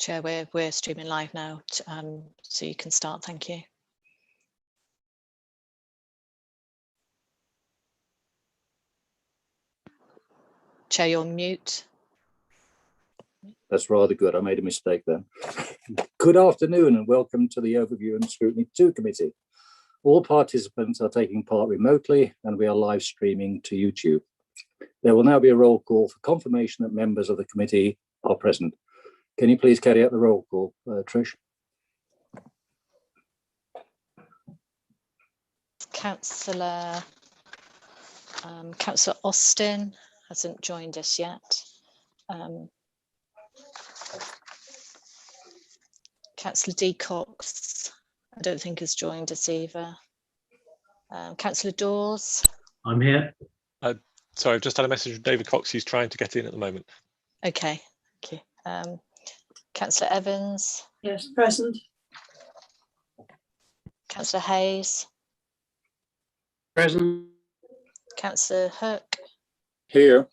Chair, we're streaming live now, so you can start. Thank you. Chair, you're on mute. That's rather good. I made a mistake then. Good afternoon and welcome to the Overview and Scrutiny 2 Committee. All participants are taking part remotely and we are live streaming to YouTube. There will now be a roll call for confirmation that members of the committee are present. Can you please carry out the roll call, Trish? Councillor Austin hasn't joined us yet. Councillor D. Cox, I don't think has joined us either. Councillor Dawes. I'm here. Sorry, I've just had a message from David Cox. He's trying to get in at the moment. Okay, thank you. Councillor Evans. Yes, present. Councillor Hayes. Present. Councillor Hook. Here.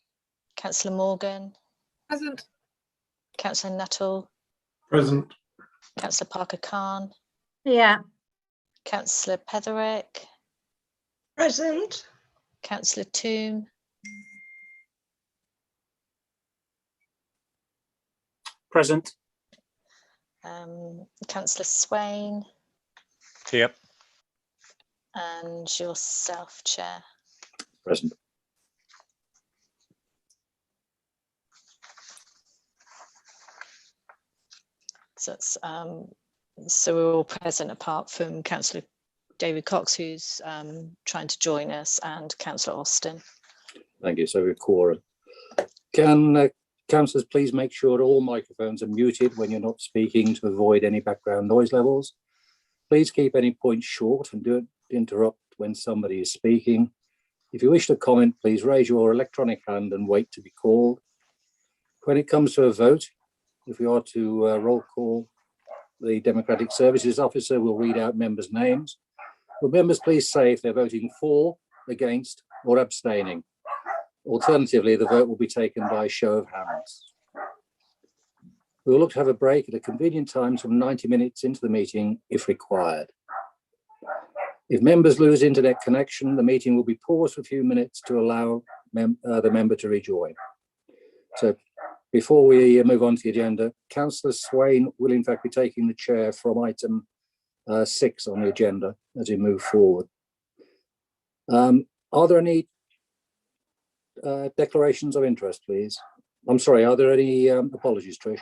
Councillor Morgan. Present. Councillor Nuttall. Present. Councillor Parker Khan. Yeah. Councillor Petherick. Present. Councillor Toome. Present. Councillor Swain. Here. And yourself, Chair. Present. So it's, so we're all present apart from Councillor David Cox, who's trying to join us, and Councillor Austin. Thank you. So we're quorum. Can councillors please make sure all microphones are muted when you're not speaking to avoid any background noise levels? Please keep any points short and don't interrupt when somebody is speaking. If you wish to comment, please raise your electronic hand and wait to be called. When it comes to a vote, if we are to roll call, the Democratic Services Officer will read out members' names. Will members please say if they're voting for, against, or abstaining? Alternatively, the vote will be taken by show of hands. We will look to have a break at a convenient time, some 90 minutes into the meeting if required. If members lose internet connection, the meeting will be paused for a few minutes to allow the member to rejoin. So before we move on to the agenda, Councillor Swain will in fact be taking the chair from item 6 on the agenda as we move forward. Are there any declarations of interest, please? I'm sorry, are there any apologies, Trish?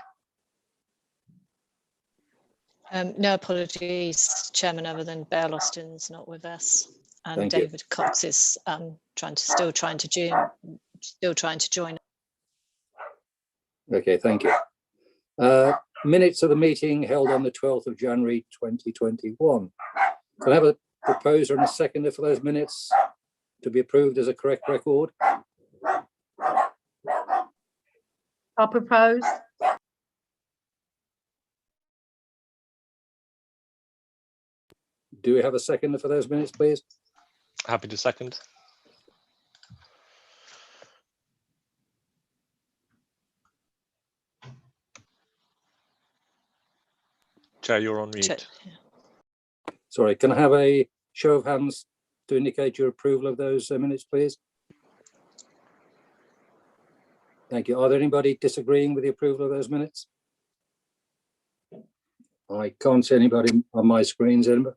No apologies, Chairman, other than Bear Austin's not with us, and Thank you. David Cox is still trying to join. Okay, thank you. Minutes of the meeting held on the 12th of January 2021. Can I have a proposer and a seconder for those minutes to be approved as a correct record? I'll propose. Do we have a seconder for those minutes, please? Happy to second. Chair, you're on mute. Sorry, can I have a show of hands to indicate your approval of those minutes, please? Thank you. Are there anybody disagreeing with the approval of those minutes? I can't see anybody on my screens, Edinburgh.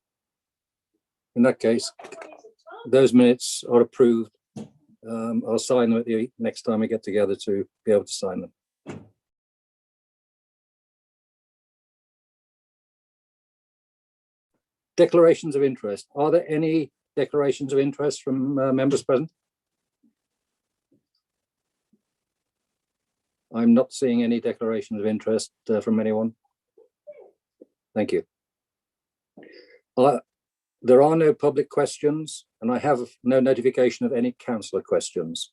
In that case, those minutes are approved. I'll sign them at the next time we get together to be able to sign them. Declarations of interest. Are there any declarations of interest from members present? I'm not seeing any declarations of interest from anyone. Thank you. There are no public questions, and I have no notification of any councillor questions.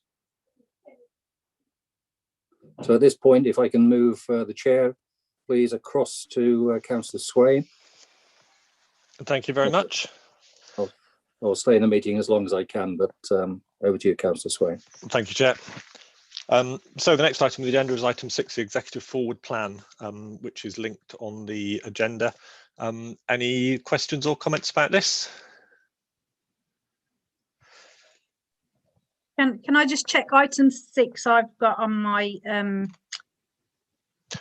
So at this point, if I can move the chair, please, across to Councillor Swain. Thank you very much. I'll stay in the meeting as long as I can, but over to you, Councillor Swain. Thank you, Chair. So the next item on the agenda is item 6, the executive forward plan, which is linked on the agenda. Any questions or comments about this? Can I just check item 6 I've got on my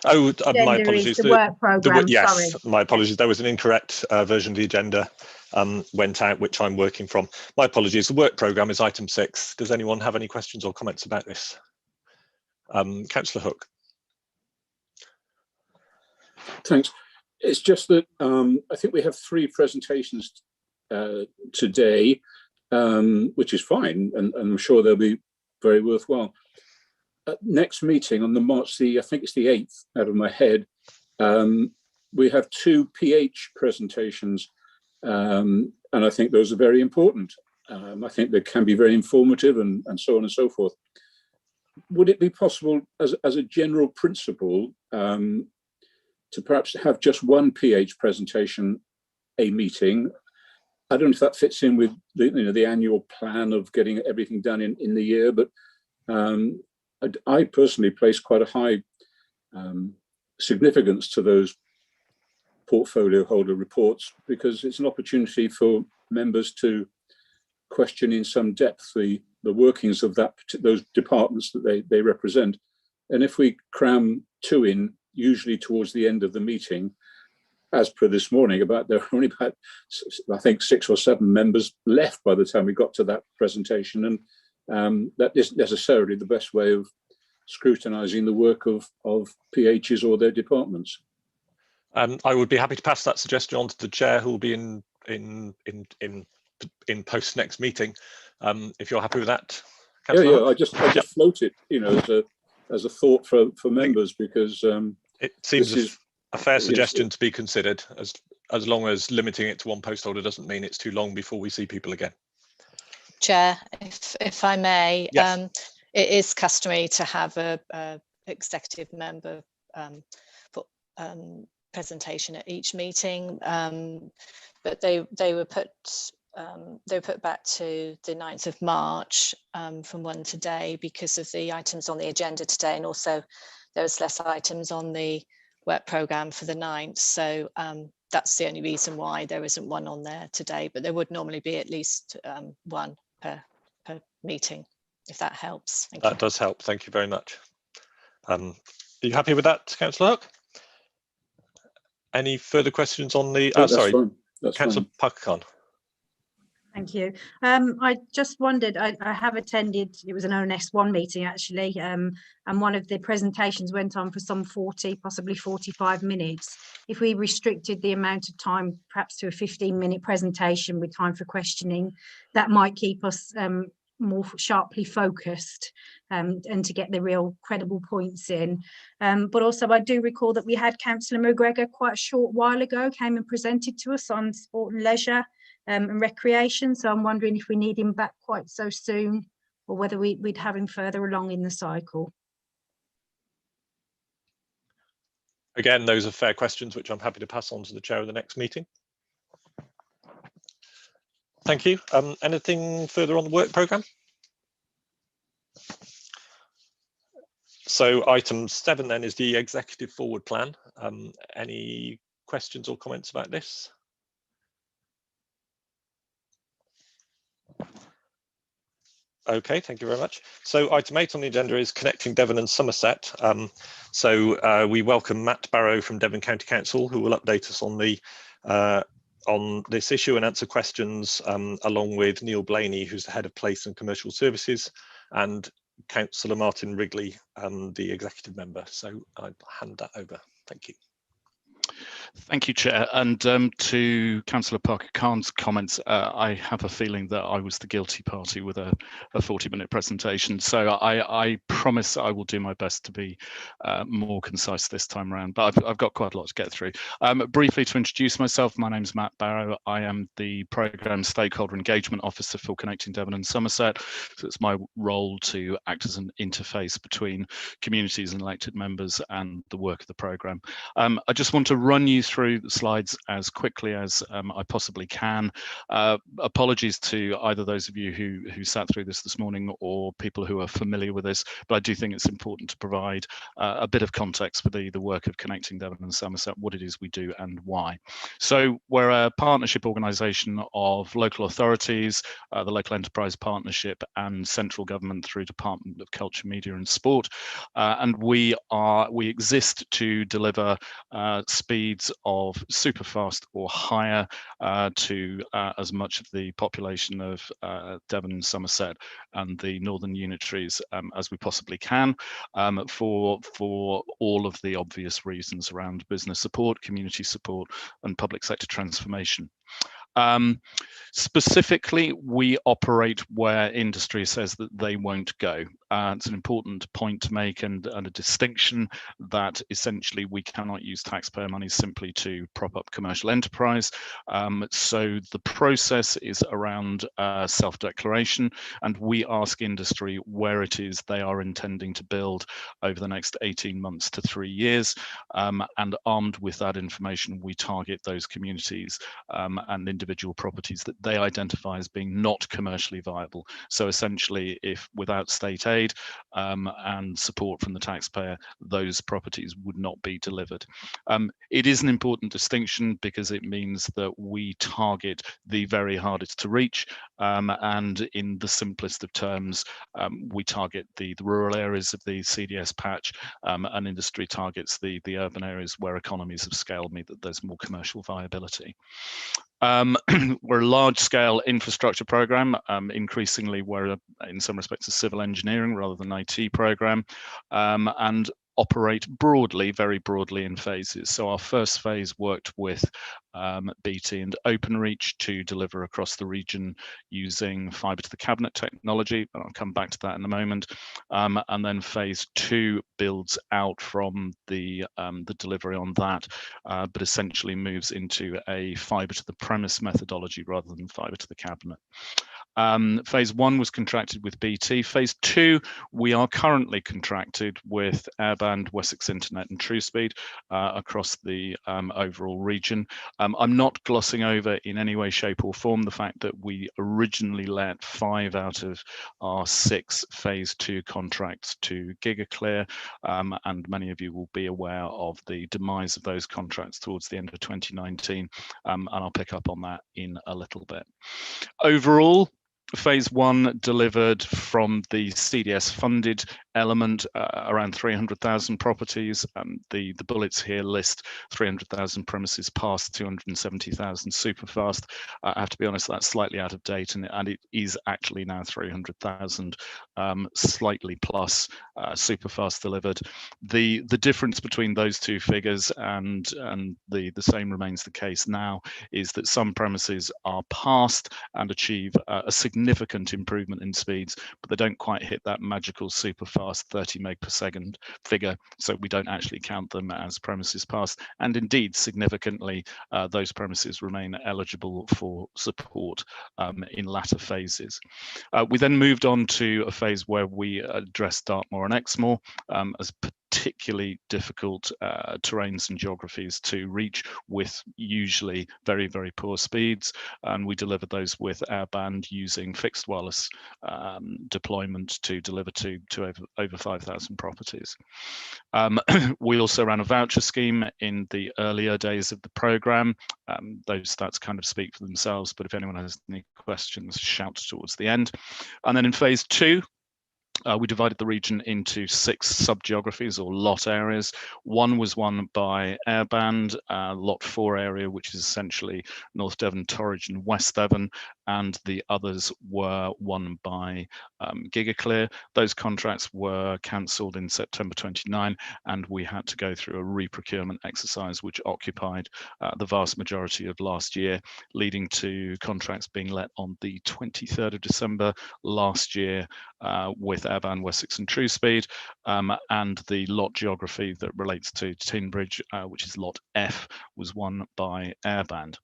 Oh, my agenda is apologies. the work programme, yes, sorry. my apologies. There was an incorrect version of the agenda went out, which I'm working from. My apologies. The work programme is item 6. Does anyone have any questions or comments about this? Councillor Hook. Thanks. It's just that I think we have 3 presentations today, which is fine, and I'm sure they'll be very worthwhile. Next meeting on the March I think it's the 8th out of my head, we have 2 PH presentations, and I think those are very important. I think they can be very informative and so on and so forth. Would it be possible as a general principle to perhaps have just 1 PH presentation a meeting? I don't know if that fits in with the annual plan of getting everything done in the year, but I personally place quite a high significance to those portfolio holder reports, because it's an opportunity for members to question in some depth the workings of those departments that they represent. And if we cram 2 in, usually towards the end of the meeting, as per this morning, there were only about, I think, 6 or 7 members left by the time we got to that presentation, and that isn't necessarily the best way of scrutinising the work of PHs or their departments. I would be happy to pass that suggestion on to the chair, who will be in post next meeting. If you're happy with that, Councillor Yeah. I just float it, as a thought for members, because it seems a fair suggestion to be considered, as long as limiting it to 1 post holder doesn't mean it's too long before we see people again. Chair, if I may, yes. It is customary to have a executive member put presentation at each meeting, but they were put back to the 9th of March from one today because of the items on the agenda today, and also there was less items on the work programme for the 9th. So that's the only reason why there isn't one on there today, but there would normally be at least 1 per meeting, if that helps. Thank you. That does help. Thank you very much. Are you happy with that, Councillor Hook? Any further questions on the? That's sorry, fine. That's Councillor fine. Parker-Khan. Thank you. I just wondered, I have attended, it was an ONS1 meeting actually, and one of the presentations went on for some 40, possibly 45 minutes. If we restricted the amount of time, perhaps to a 15-minute presentation with time for questioning, that might keep us more sharply focused and to get the real credible points in. But also I do recall that we had Councillor McGregor quite a short while ago, came and presented to us on sport and leisure and recreation. So I'm wondering if we need him back quite so soon, or whether we'd have him further along in the cycle. Again, those are fair questions, which I'm happy to pass on to the chair of the next meeting. Thank you. Anything further on the work programme? So item 7 then is the executive forward plan. Any questions or comments about this? Okay, thank you very much. So item 8 on the agenda is connecting Devon and Somerset. We welcome Matt Barrow from Devon County Council, who will update us on this issue and answer questions, along with Neil Blaney, who's the head of Place and Commercial Services, and Councillor Martin Wrigley, the executive member. So I'll hand that over. Thank you. Thank you, Chair. And to Councillor Parker-Khan's comments, I have a feeling that I was the guilty party with a 40-minute presentation. So I promise I will do my best to be more concise this time around, but I've got quite a lot to get through. Briefly to introduce myself, my name's Matt Barrow. I am the Programme Stakeholder Engagement Officer for Connecting Devon and Somerset. So it's my role to act as an interface between communities and elected members and the work of the programme. I just want to run you through the slides as quickly as I possibly can. Apologies to either those of you who sat through this morning or people who are familiar with this, but I do think it's important to provide a bit of context for the work of Connecting Devon and Somerset, what it is we do and why. So we're a partnership organisation of local authorities, the Local Enterprise Partnership and central government through Department of Culture, Media and Sport. And we exist to deliver speeds of superfast or higher to as much of the population of Devon and Somerset and the Northern Unitaries as we possibly can, for all of the obvious reasons around business support, community support and public sector transformation. Specifically, we operate where industry says that they won't go. It's an important point to make and a distinction that essentially we cannot use taxpayer money simply to prop up commercial enterprise. So the process is around self-declaration, and we ask industry where it is they are intending to build over the next 18 months to 3 years. And armed with that information, we target those communities and individual properties that they identify as being not commercially viable. So essentially, if without state aid and support from the taxpayer, those properties would not be delivered. It is an important distinction because it means that we target the very hardest to reach, and in the simplest of terms, we target the rural areas of the CDS patch, and industry targets the urban areas where economies of scale mean that there's more commercial viability. We're a large-scale infrastructure program. Increasingly, we're in some respects a civil engineering rather than IT program, and operate broadly, very broadly in phases. So our first phase worked with BT and Openreach to deliver across the region using fibre to the cabinet technology. I'll come back to that in a moment. And then phase 2 builds out from the delivery on that, but essentially moves into a fibre to the premise methodology rather than fibre to the cabinet. Phase 1 was contracted with BT. Phase 2, we are currently contracted with Airband, Wessex Internet and TrueSpeed across the overall region. I'm not glossing over in any way, shape or form the fact that we originally let 5 out of our 6 phase 2 contracts to GigaClear, and many of you will be aware of the demise of those contracts towards the end of 2019, and I'll pick up on that in a little bit. Overall, phase 1 delivered from the CDS funded element around 300,000 properties. The bullets here list 300,000 premises past, 270,000 superfast. I have to be honest, that's slightly out of date, and it is actually now 300,000 slightly plus superfast delivered. The difference between those two figures and the same remains the case now is that some premises are passed and achieve a significant improvement in speeds, but they don't quite hit that magical superfast 30 meg per second figure, so we don't actually count them as premises passed. And indeed, significantly, those premises remain eligible for support in latter phases. We then moved on to a phase where we addressed Dartmoor and Exmoor as particularly difficult terrains and geographies to reach with usually very, very poor speeds, and we delivered those with Airband using fixed wireless deployment to deliver to over 5,000 properties. We also ran a voucher scheme in the earlier days of the programme. Those stats kind of speak for themselves, but if anyone has any questions, shout towards the end. And then in phase 2, we divided the region into 6 sub-geographies or lot areas. One was won by Airband, lot 4 area, which is essentially North Devon, Torridge and West Devon, and the others were won by GigaClear. Those contracts were cancelled in September 29, and we had to go through a re-procurement exercise which occupied the vast majority of last year, leading to contracts being let on the 23rd of December last year with Airband, Wessex and TrueSpeed, and the lot geography that relates to Tinbridge, which is lot F, was won by Airband.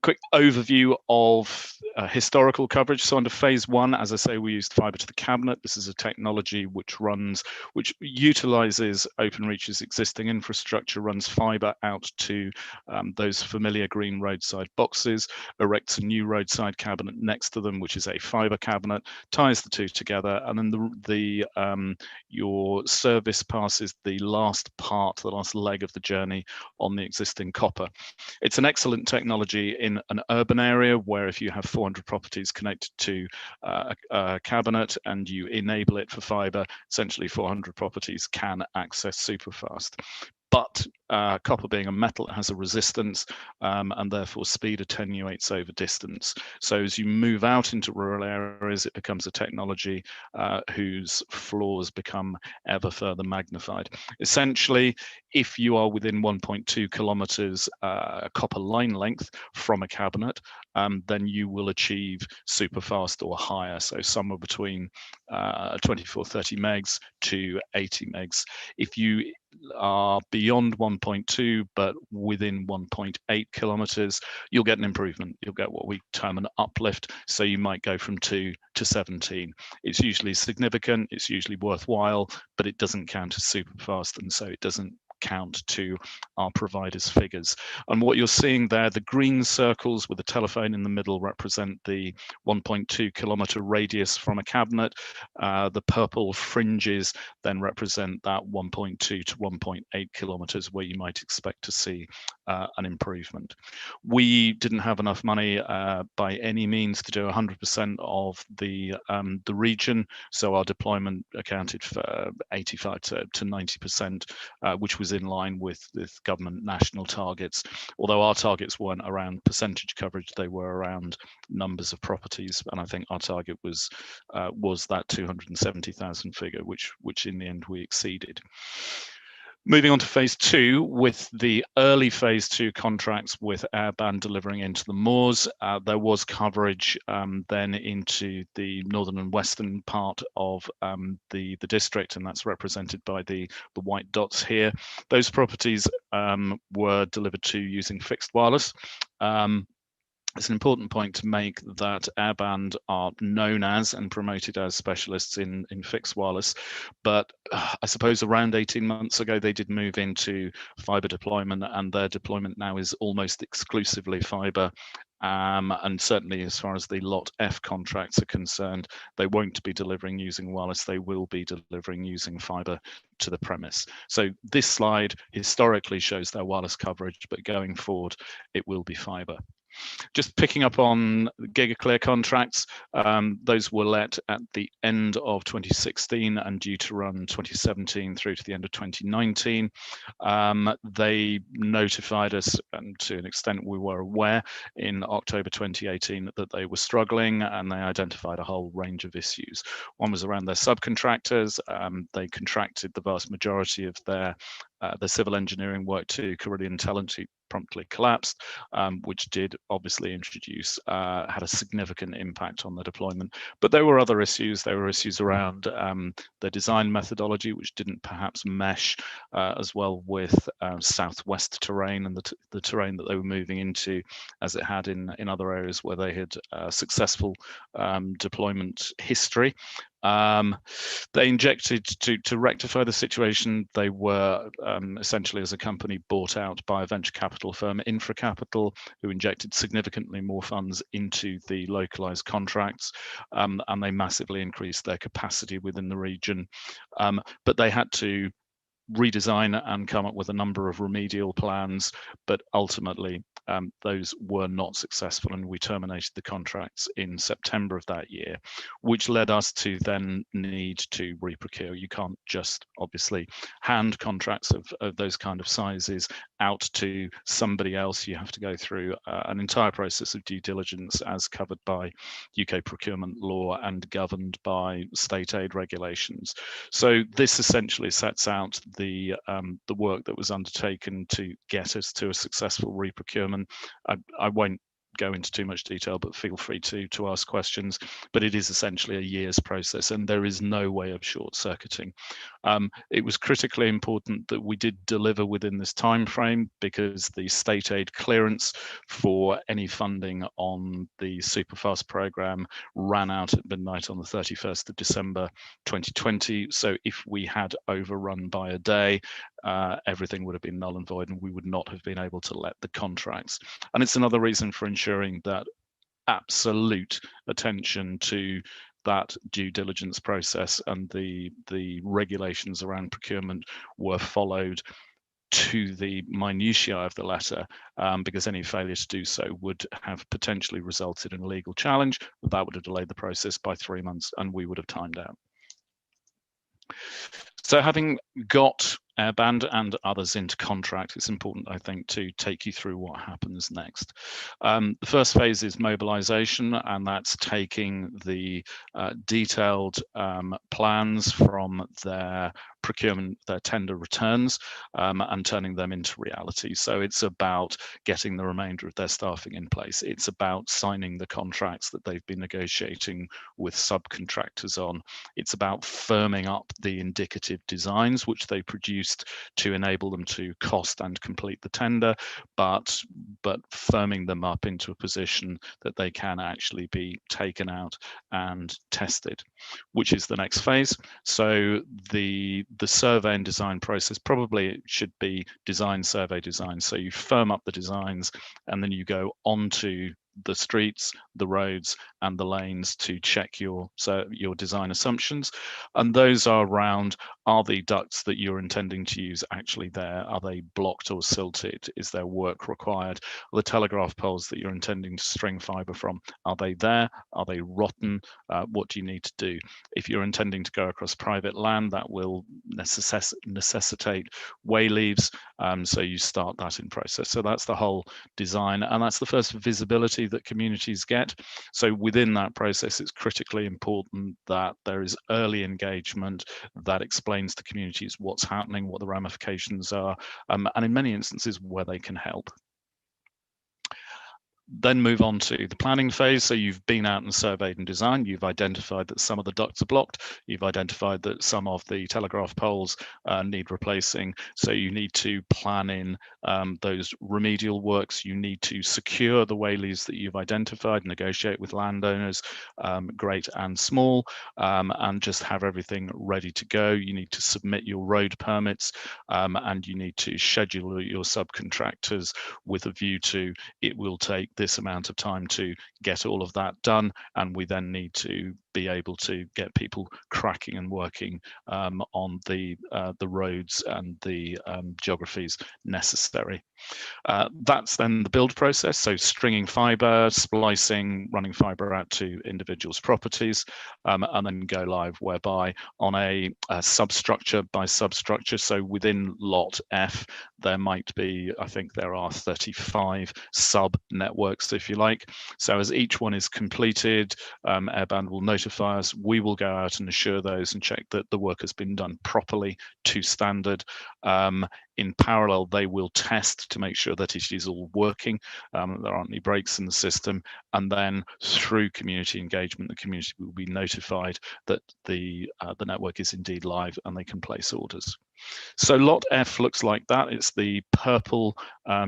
Quick overview of historical coverage. So under phase 1, as I say, we used fibre to the cabinet. This is a technology which utilises Openreach's existing infrastructure, runs fibre out to those familiar green roadside boxes, erects a new roadside cabinet next to them, which is a fibre cabinet, ties the two together, and then your service passes the last leg of the journey on the existing copper. It's an excellent technology in an urban area where if you have 400 properties connected to a cabinet and you enable it for fibre, essentially 400 properties can access superfast. But copper being a metal, it has a resistance and therefore speed attenuates over distance. So as you move out into rural areas, it becomes a technology whose flaws become ever further magnified. Essentially, if you are within 1.2 kilometers copper line length from a cabinet, then you will achieve superfast or higher. So somewhere between 24-30 megs to 80 megs. If you are beyond 1.2 but within 1.8 kilometers, you'll get an improvement. You'll get what we term an uplift. So you might go from 2 to 17. It's usually significant, it's usually worthwhile, but it doesn't count as superfast, and so it doesn't count to our providers' figures. And what you're seeing there, the green circles with the telephone in the middle represent the 1.2 kilometer radius from a cabinet. The purple fringes then represent that 1.2 to 1.8 kilometers where you might expect to see an improvement. We didn't have enough money by any means to do 100% of the region, so our deployment accounted for 85 to 90%, which was in line with government national targets. Although our targets weren't around percentage coverage, they were around numbers of properties, and I think our target was that 270,000 figure, which in the end we exceeded. Moving on to phase 2, with the early phase 2 contracts with airband delivering into the moors, there was coverage then into the northern and western part of the district, and that's represented by the white dots here. Those properties were delivered to using fixed wireless. It's an important point to make that airband are known as and promoted as specialists in fixed wireless, but I suppose around 18 months ago they did move into fibre deployment, and their deployment now is almost exclusively fibre. And certainly as far as the Lot F contracts are concerned, they won't be delivering using wireless, they will be delivering using fibre to the premise. So this slide historically shows their wireless coverage, but going forward it will be fibre. Just picking up on GigaClear contracts, those were let at the end of 2016 and due to run 2017 through to the end of 2019. They notified us, and to an extent we were aware, in October 2018 that they were struggling, and they identified a whole range of issues. One was around their subcontractors. They contracted the vast majority of their civil engineering work to Carillion Talent, who promptly collapsed, which did obviously had a significant impact on the deployment. But there were other issues. There were issues around the design methodology, which didn't perhaps mesh as well with southwest terrain and the terrain that they were moving into, as it had in other areas where they had successful deployment history. They injected to rectify the situation. They were essentially, as a company, bought out by a venture capital firm, Infracapital, who injected significantly more funds into the localized contracts, and they massively increased their capacity within the region. But they had to redesign and come up with a number of remedial plans, but ultimately those were not successful, and we terminated the contracts in September of that year, which led us to then need to reprocure. You can't just obviously hand contracts of those kind of sizes out to somebody else. You have to go through an entire process of due diligence as covered by UK procurement law and governed by state aid regulations. So this essentially sets out the work that was undertaken to get us to a successful reprocurement. I won't go into too much detail, but feel free to ask questions. But it is essentially a year's process, and there is no way of short-circuiting. It was critically important that we did deliver within this time frame, because the state aid clearance for any funding on the Superfast programme ran out at midnight on the 31st of December 2020. So if we had overrun by a day, everything would have been null and void, and we would not have been able to let the contracts. And it's another reason for ensuring that absolute attention to that due diligence process and the regulations around procurement were followed to the minutiae of the letter, because any failure to do so would have potentially resulted in a legal challenge. That would have delayed the process by 3 months, and we would have timed out. So having got Airband and others into contract, it's important, I think, to take you through what happens next. The first phase is mobilization, and that's taking the detailed plans from their procurement, their tender returns, and turning them into reality. So it's about getting the remainder of their staffing in place. It's about signing the contracts that they've been negotiating with subcontractors on. It's about firming up the indicative designs which they produced to enable them to cost and complete the tender, but firming them up into a position that they can actually be taken out and tested, which is the next phase. So the survey and design process probably should be design, survey, design. So you firm up the designs, and then you go onto the streets, the roads, and the lanes to check your design assumptions. And those are around, are the ducts that you're intending to use actually there? Are they blocked or silted? Is there work required? The telegraph poles that you're intending to string fibre from, are they there? Are they rotten? What do you need to do? If you're intending to go across private land, that will necessitate way leaves. So you start that in process. So that's the whole design, and that's the first visibility that communities get. So within that process, it's critically important that there is early engagement that explains to communities what's happening, what the ramifications are, and in many instances where they can help. Then move on to the planning phase. So you've been out and surveyed and designed. You've identified that some of the ducts are blocked. You've identified that some of the telegraph poles need replacing. So you need to plan in those remedial works. You need to secure the wayleaves that you've identified, negotiate with landowners, great and small, and just have everything ready to go. You need to submit your road permits, and you need to schedule your subcontractors with a view to, it will take this amount of time to get all of that done, and we then need to be able to get people cracking and working on the roads and the geographies necessary. That's then the build process, so stringing fibre, splicing, running fibre out to individuals' properties, and then go live, whereby on a substructure by substructure, so within lot F, there might be, I think there are 35 sub networks, if you like. So as each one is completed, Airband will notify us. We will go out and assure those and check that the work has been done properly to standard. In parallel, they will test to make sure that it is all working, there aren't any breaks in the system, and then through community engagement, the community will be notified that the network is indeed live and they can place orders. So lot F looks like that. It's the purple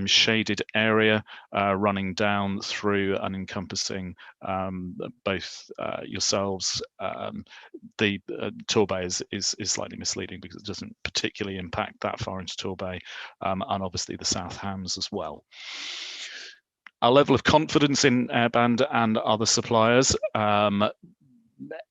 shaded area running down through and encompassing both yourselves. The Torbay is slightly misleading because it doesn't particularly impact that far into Torbay, and obviously the South Hams as well. Our level of confidence in Airband and other suppliers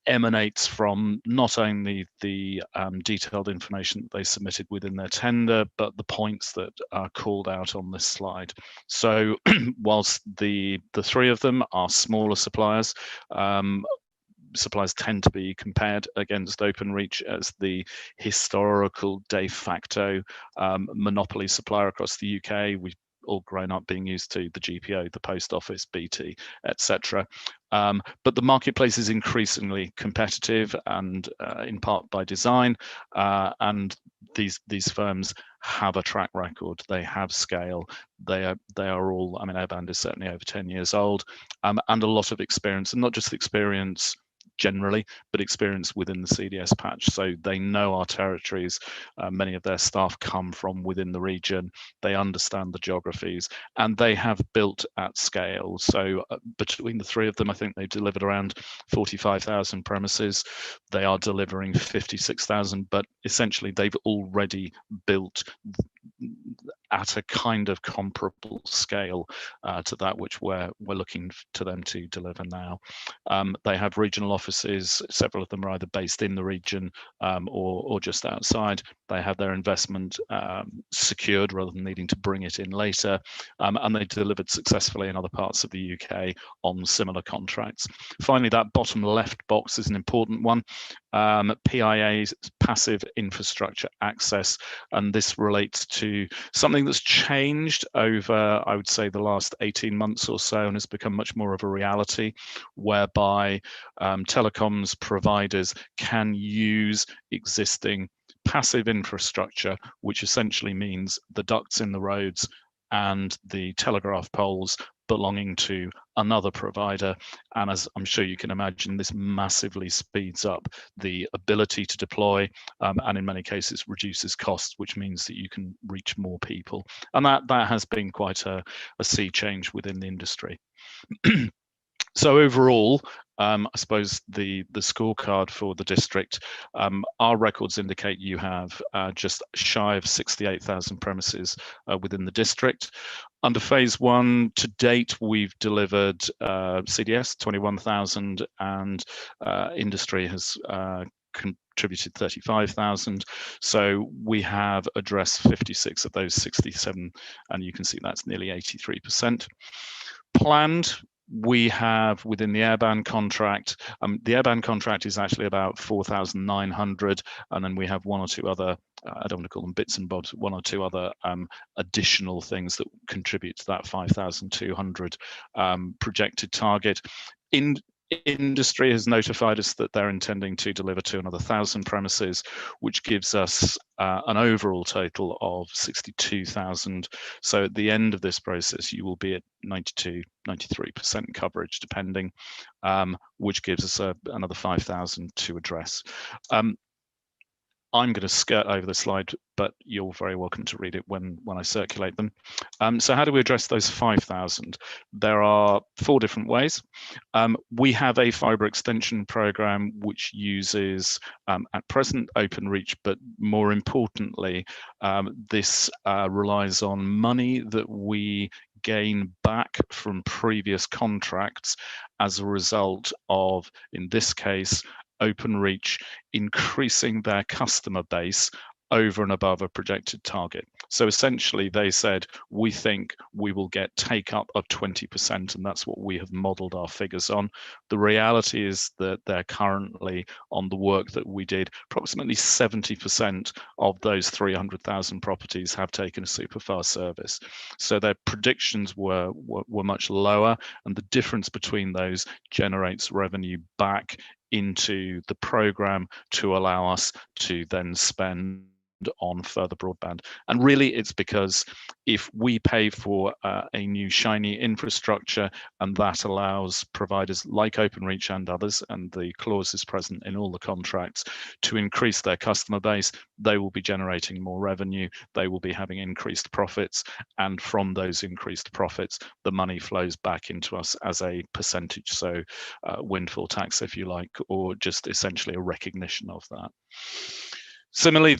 emanates from not only the detailed information that they submitted within their tender, but the points that are called out on this slide. So whilst the three of them are smaller suppliers, suppliers tend to be compared against Openreach as the historical de facto monopoly supplier across the UK. We've all grown up being used to the GPO, the Post Office, BT, etc. But the marketplace is increasingly competitive, and in part by design, and these firms have a track record, they have scale, they are all, I mean, Airband is certainly over 10 years old, and a lot of experience, and not just experience generally, but experience within the CDS patch. So they know our territories. Many of their staff come from within the region. They understand the geographies, and they have built at scale. So between the three of them, I think they delivered around 45,000 premises. They are delivering 56,000, but essentially they've already built at a kind of comparable scale to that which we're looking to them to deliver now. They have regional offices. Several of them are either based in the region or just outside. They have their investment secured rather than needing to bring it in later, and they delivered successfully in other parts of the UK on similar contracts. Finally, that bottom left box is an important one. PIA's passive infrastructure access, and this relates to something that's changed over, I would say, the last 18 months or so, and has become much more of a reality, whereby telecoms providers can use existing passive infrastructure, which essentially means the ducts in the roads and the telegraph poles belonging to another provider. And as I'm sure you can imagine, this massively speeds up the ability to deploy, and in many cases reduces costs, which means that you can reach more people. And that has been quite a sea change within the industry. So overall, I suppose the scorecard for the district, our records indicate you have just shy of 68,000 premises within the district. Under phase one, to date, we've delivered CDS 21,000, and industry has contributed 35,000. So we have addressed 56 of those 67, and you can see that's nearly 83%. Planned, we have within the Airband contract, the Airband contract is actually about 4,900, and then we have one or two other, I don't want to call them bits and bobs, one or two other additional things that contribute to that 5,200 projected target. Industry has notified us that they're intending to deliver to another 1,000 premises, which gives us an overall total of 62,000. So at the end of this process, you will be at 92, 93% coverage, depending, which gives us another 5,000 to address. I'm going to skirt over the slide, but you're very welcome to read it when I circulate them. So how do we address those 5,000? There are 4 different ways. We have a fibre extension programme which uses, at present, Openreach, but more importantly, this relies on money that we gain back from previous contracts as a result of, in this case, Openreach increasing their customer base over and above a projected target. So essentially they said, we think we will get take up of 20%, and that's what we have modeled our figures on. The reality is that they're currently, on the work that we did, approximately 70% of those 300,000 properties have taken a superfast service. So their predictions were much lower, and the difference between those generates revenue back into the program to allow us to then spend on further broadband. And really it's because if we pay for a new shiny infrastructure, and that allows providers like Openreach and others, and the clause is present in all the contracts, to increase their customer base, they will be generating more revenue, they will be having increased profits, and from those increased profits the money flows back into us as a percentage, so windfall tax if you like, or just essentially a recognition of that. Similarly,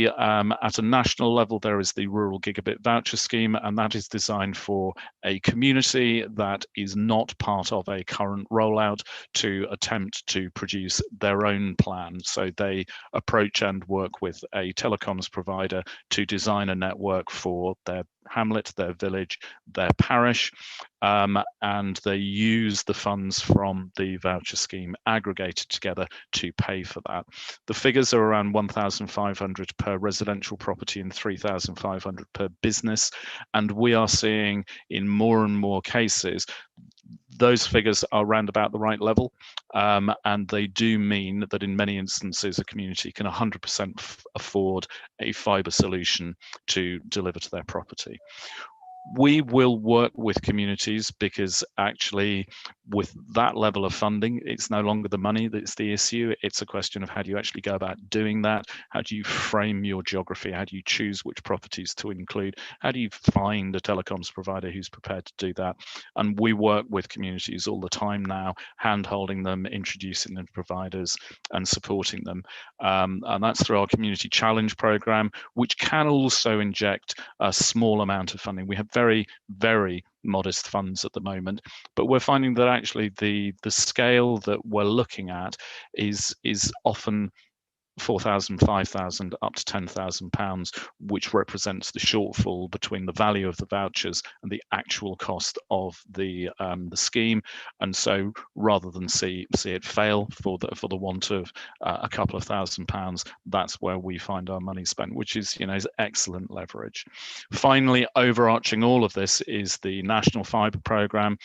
at a national level, there is the Rural Gigabit Voucher Scheme, and that is designed for a community that is not part of a current rollout to attempt to produce their own plan. So they approach and work with a telecoms provider to design a network for their hamlet, their village, their parish, and they use the funds from the voucher scheme aggregated together to pay for that. The figures are around 1,500 per residential property and 3,500 per business, and we are seeing in more and more cases Those figures are round about the right level, and they do mean that in many instances a community can 100% afford a fibre solution to deliver to their property. We will work with communities because actually with that level of funding, it's no longer the money that's the issue. It's a question of how do you actually go about doing that? How do you frame your geography? How do you choose which properties to include? How do you find a telecoms provider who's prepared to do that? And we work with communities all the time now, hand-holding them, introducing them to providers and supporting them. And that's through our Community Challenge programme, which can also inject a small amount of funding. We have very, very modest funds at the moment, but we're finding that actually the scale that we're looking at is often 4,000, 5,000, up to £10,000, which represents the shortfall between the value of the vouchers and the actual cost of the scheme. And so, rather than see it fail for the want of a couple of £1,000s, that's where we find our money spent, which is is excellent leverage. Finally, overarching all of this is the National Fibre Programme,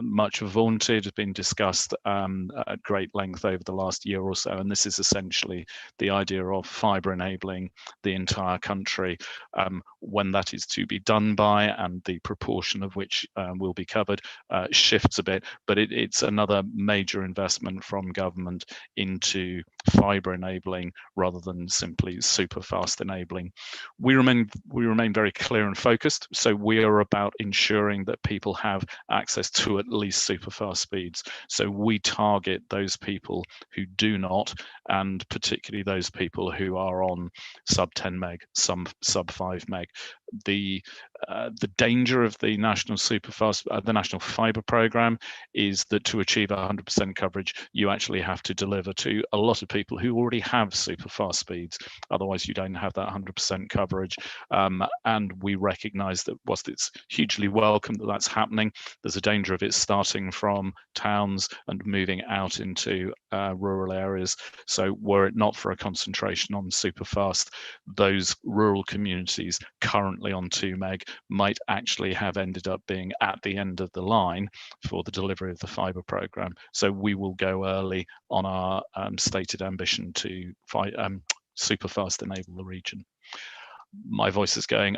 much vaunted, has been discussed at great length over the last year or so, and this is essentially the idea of fibre enabling the entire country, when that is to be done by, and the proportion of which will be covered shifts a bit, but it's another major investment from government into fibre enabling rather than simply super fast enabling. We remain very clear and focused, so we are about ensuring that people have access to at least super fast speeds. So we target those people who do not, and particularly those people who are on sub 10 meg, sub 5 meg. The danger of the National Fibre Programme is that to achieve 100% coverage, you actually have to deliver to a lot of people who already have super fast speeds. Otherwise, you don't have that 100% coverage. And we recognise that whilst it's hugely welcome that that's happening, there's a danger of it starting from towns and moving out into rural areas. So were it not for a concentration on super fast, those rural communities currently on 2 meg might actually have ended up being at the end of the line for the delivery of the fibre programme. So we will go early on our stated ambition to super fast enable the region. My voice is going.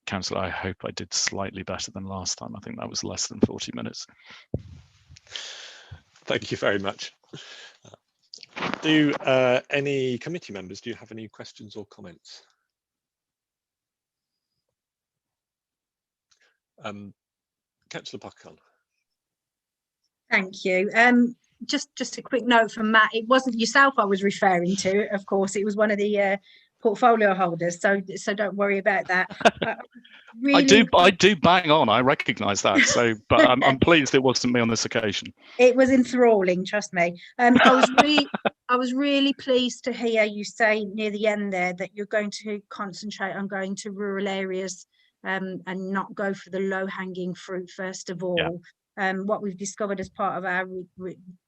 Councillor, I hope I did slightly better than last time. I think that was less than 40 minutes. Thank you very much. Do any committee members, do you have any questions or comments? Councillor Buckham. Thank you. Just a quick note from Matt. It wasn't yourself I was referring to, of course. It was one of the portfolio holders. So don't worry about that. Really, I do bang on. I recognise that. So, but I'm pleased it wasn't me on this occasion. It was enthralling, trust me. I was really pleased to hear you say near the end there that you're going to concentrate on going to rural areas and not go for the low-hanging fruit first of all. Yeah. What we've discovered as part of our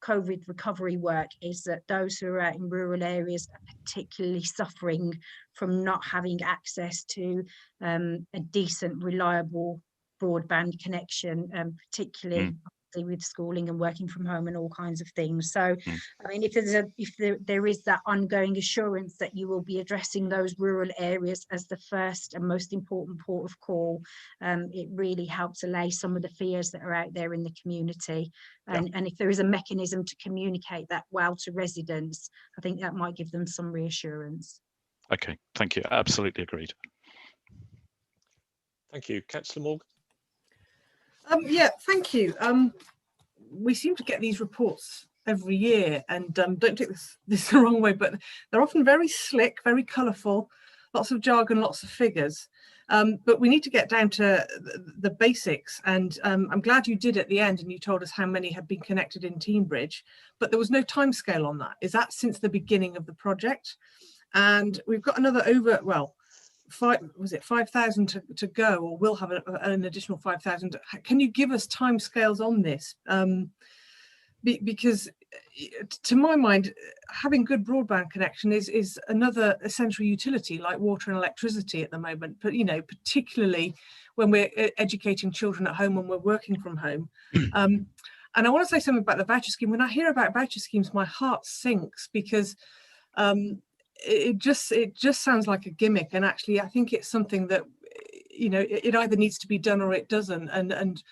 COVID recovery work is that those who are out in rural areas are particularly suffering from not having access to a decent, reliable broadband connection, particularly with schooling and working from home and all kinds of things. So I mean, if there is that ongoing assurance that you will be addressing those rural areas as the first and most important port of call, it really helps allay some of the fears that are out there in the community. And if there is a mechanism to communicate that well to residents, I think that might give them some reassurance. Okay, thank you. Absolutely agreed. Thank you. Councillor Morgan. Yeah, thank you. We seem to get these reports every year, and don't take this the wrong way, but they're often very slick, very colourful, lots of jargon, lots of figures. But we need to get down to the basics, and I'm glad you did at the end, and you told us how many had been connected in Teambridge, but there was no timescale on that. Is that since the beginning of the project? And we've got another 5,000 to go, or we'll have an additional 5,000. Can you give us timescales on this? Because to my mind, having good broadband connection is another essential utility like water and electricity at the moment. But particularly when we're educating children at home, when we're working from home. And I want to say something about the voucher scheme. When I hear about voucher schemes, my heart sinks, because it just sounds like a gimmick. And actually, I think it's something that, you know, it either needs to be done or it doesn't. And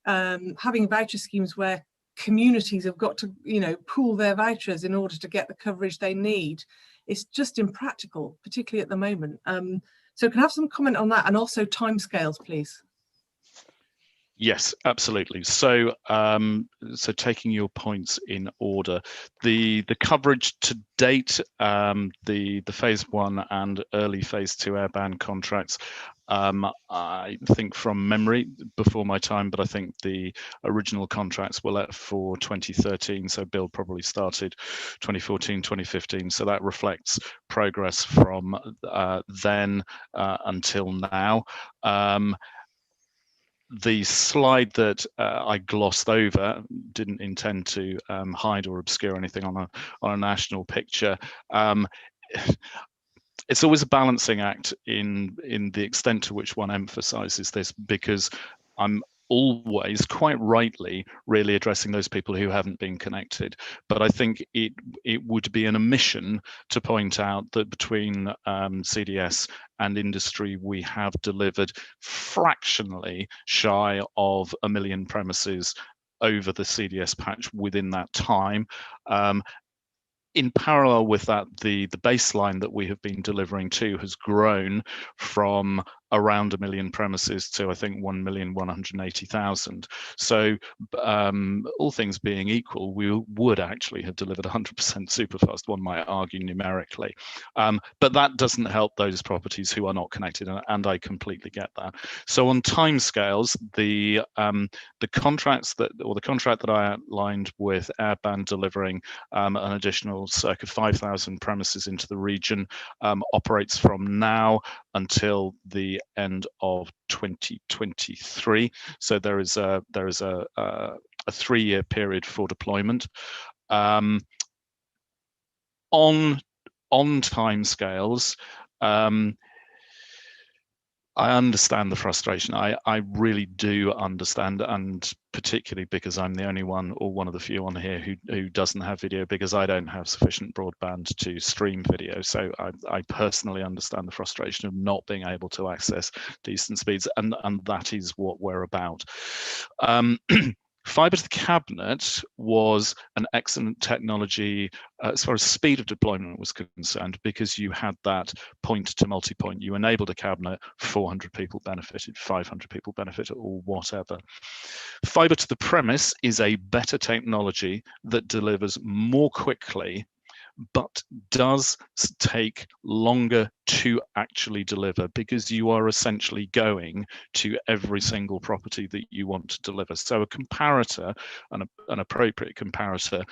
having voucher schemes where communities have got to, you know, pool their vouchers in order to get the coverage they need, it's just impractical, particularly at the moment. So can I have some comment on that, and also timescales, please? Yes, absolutely. So, so taking your points in order, the coverage to date, the phase 1 and early phase 2 airband contracts, I think from memory, before my time, but I think the original contracts were let for 2013. So build probably started 2014, 2015. So that reflects progress from then until now. The slide that I glossed over, didn't intend to hide or obscure anything on a national picture. It's always a balancing act in the extent to which one emphasizes this, because I'm always, quite rightly, really addressing those people who haven't been connected. But I think it would be an omission to point out that between CDS and industry, we have delivered fractionally shy of 1 million premises over the CDS patch within that time. In parallel with that, the baseline that we have been delivering to has grown from around 1 million premises to, I think, 1,180,000. So all things being equal, we would actually have delivered 100% superfast, one might argue numerically. But that doesn't help those properties who are not connected, and I completely get that. So on timescales, the contracts that, or the contract that I outlined with Airband delivering an additional circa 5,000 premises into the region, operates from now until the end of 2023. So there is a 3-year period for deployment. On timescales, I understand the frustration. I really do understand, and particularly because I'm the only one, or one of the few on here, who doesn't have video, because I don't have sufficient broadband to stream video. So I personally understand the frustration of not being able to access decent speeds, and that is what we're about. Fibre to the cabinet was an excellent technology as far as speed of deployment was concerned, because you had that point to multi-point. You enabled a cabinet, 400 people benefited, 500 people benefited, or whatever. Fibre to the premise is a better technology that delivers more quickly, but does take longer to actually deliver, because you are essentially going to every single property that you want to deliver. So a comparator, an appropriate comparator,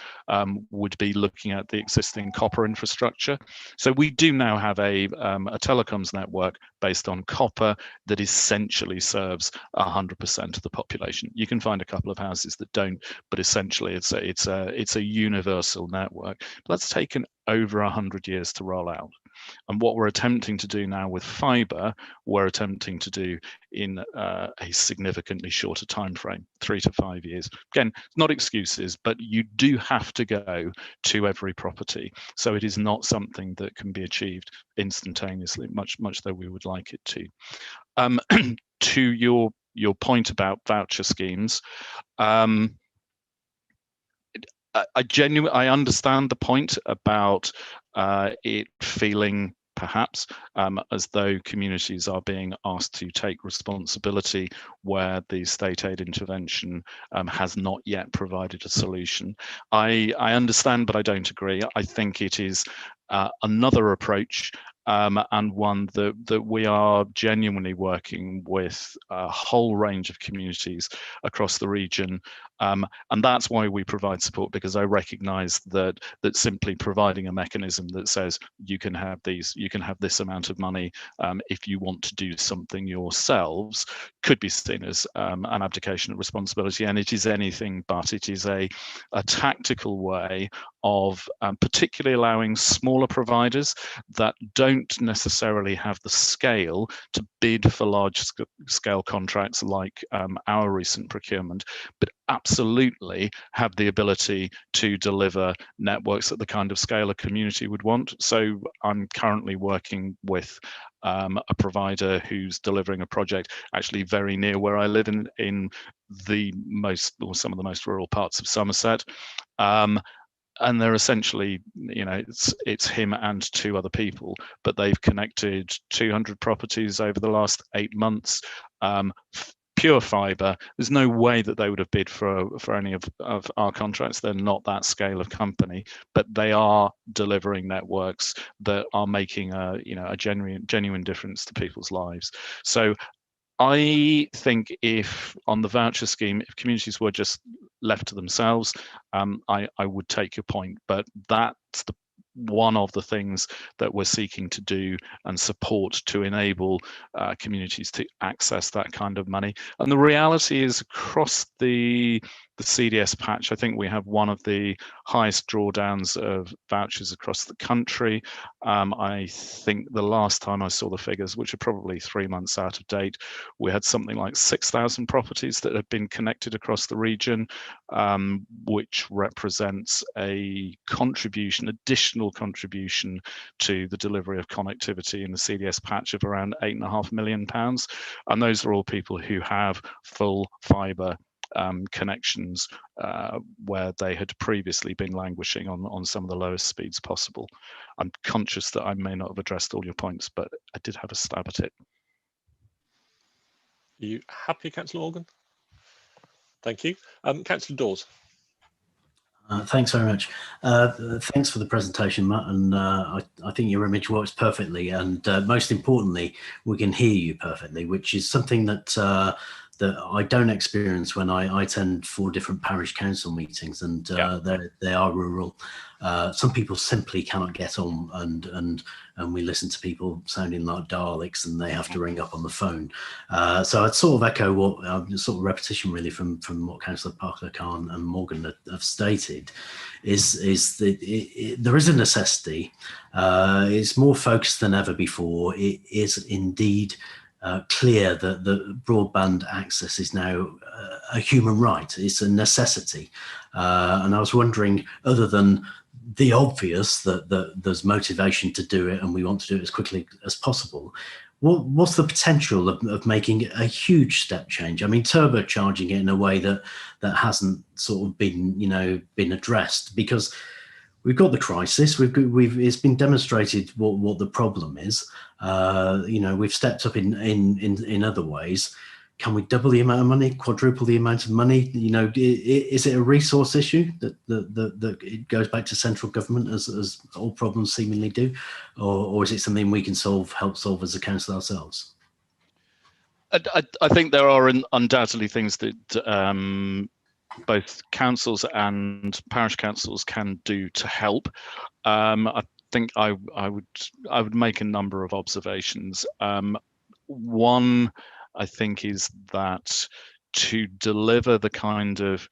would be looking at the existing copper infrastructure. So we do now have a telecoms network based on copper that essentially serves 100% of the population. You can find a couple of houses that don't, but essentially it's a universal network. But that's taken over 100 years to roll out. And what we're attempting to do now with fibre, we're attempting to do in a significantly shorter time frame, 3 to 5 years. Again, not excuses, but you do have to go to every property. So it is not something that can be achieved instantaneously, much though we would like it to. To your point about voucher schemes, I understand the point about it feeling perhaps as though communities are being asked to take responsibility where the state aid intervention has not yet provided a solution. I understand, but I don't agree. I think it is another approach, and one that we are genuinely working with a whole range of communities across the region, and that's why we provide support, because I recognise that simply providing a mechanism that says you can have this amount of money if you want to do something yourselves could be seen as an abdication of responsibility, and it is anything but. It is a tactical way of particularly allowing smaller providers that don't necessarily have the scale to bid for large scale contracts like our recent procurement, but absolutely have the ability to deliver networks at the kind of scale a community would want. So I'm currently working with a provider who's delivering a project actually very near where I live in the most, or some of the most rural parts of Somerset. And they're essentially, you know, it's him and 2 other people, but they've connected 200 properties over the last 8 months. Pure fibre. There's no way that they would have bid for any of our contracts. They're not that scale of company, but they are delivering networks that are making a genuine difference to people's lives. So I think if on the voucher scheme, if communities were just left to themselves, I would take your point, but that's one of the things that we're seeking to do and support to enable communities to access that kind of money. And the reality is, across the CDS patch, I think we have one of the highest drawdowns of vouchers across the country. I think the last time I saw the figures, which are probably 3 months out of date, we had something like 6,000 properties that had been connected across the region, which represents a contribution, additional contribution to the delivery of connectivity in the CDS patch of around £8.5 million. And those are all people who have full fibre connections where they had previously been languishing on some of the lowest speeds possible. I'm conscious that I may not have addressed all your points, but I did have a stab at it. Are you happy, Councillor Morgan? Thank you. Councillor Dawes. Thanks very much. Thanks for the presentation, Matt, and I think your image works perfectly, and most importantly, we can hear you perfectly, which is something that that I don't experience when I attend 4 different parish council meetings, and they are rural. Some people simply cannot get on, and we listen to people sounding like Daleks, and they have to ring up on the phone. So I'd sort of echo what sort of repetition really from what Councillor Parker-Khan and Morgan have stated, is that there is a necessity. It's more focused than ever before. It is indeed clear that the broadband access is now a human right. It's a necessity. And I was wondering, other than the obvious that there's motivation to do it and we want to do it as quickly as possible, what's the potential of making a huge step change? I mean, turbocharging it in a way that hasn't sort of been addressed, because we've got the crisis. It's been demonstrated what the problem is. We've stepped up in other ways. Can we double the amount of money, quadruple the amount of money? Is it a resource issue that it goes back to central government as all problems seemingly do, or is it something we can help solve as a council ourselves? I think there are undoubtedly things that both councils and parish councils can do to help. I think I would make a number of observations. One, I think, is that to deliver the kind of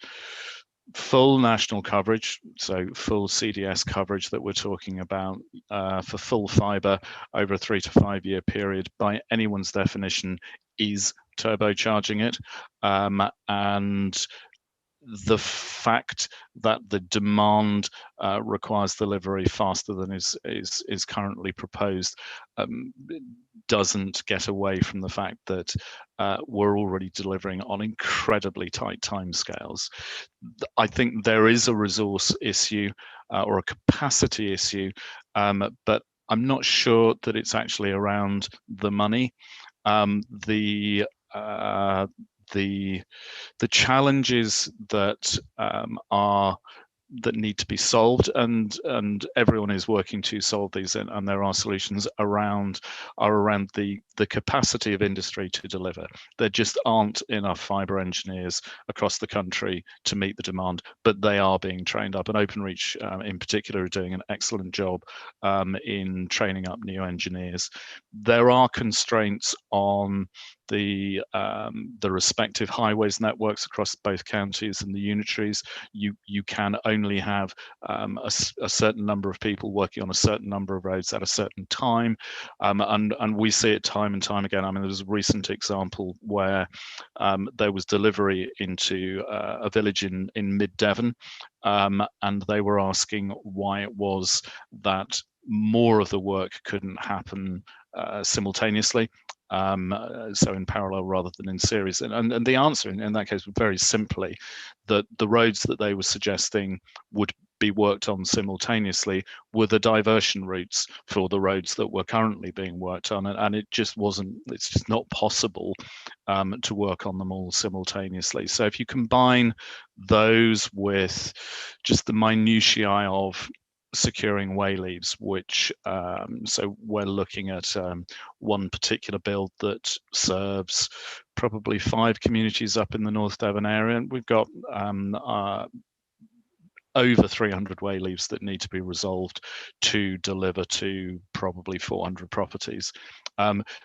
full national coverage, so full CDS coverage that we're talking about for full fibre over a 3 to 5 year period, by anyone's definition, is turbocharging it. And the fact that the demand requires delivery faster than is currently proposed doesn't get away from the fact that we're already delivering on incredibly tight timescales. I think there is a resource issue or a capacity issue, but I'm not sure that it's actually around the money. The challenges that that need to be solved, and everyone is working to solve these, and there are solutions around the capacity of industry to deliver. There just aren't enough fibre engineers across the country to meet the demand, but they are being trained up, and Openreach in particular are doing an excellent job in training up new engineers. There are constraints on the respective highways networks across both counties and the unitaries. You can only have a certain number of people working on a certain number of roads at a certain time, and we see it time and time again. I mean, there was a recent example where there was delivery into a village in mid-Devon, and they were asking why it was that more of the work couldn't happen simultaneously, so in parallel rather than in series. And the answer in that case was very simply that the roads that they were suggesting would be worked on simultaneously were the diversion routes for the roads that were currently being worked on, and it's just not possible to work on them all simultaneously. So if you combine those with just the minutiae of securing way leaves, which so we're looking at one particular build that serves probably 5 communities up in the North Devon area, and we've got over 300 way leaves that need to be resolved to deliver to probably 400 properties.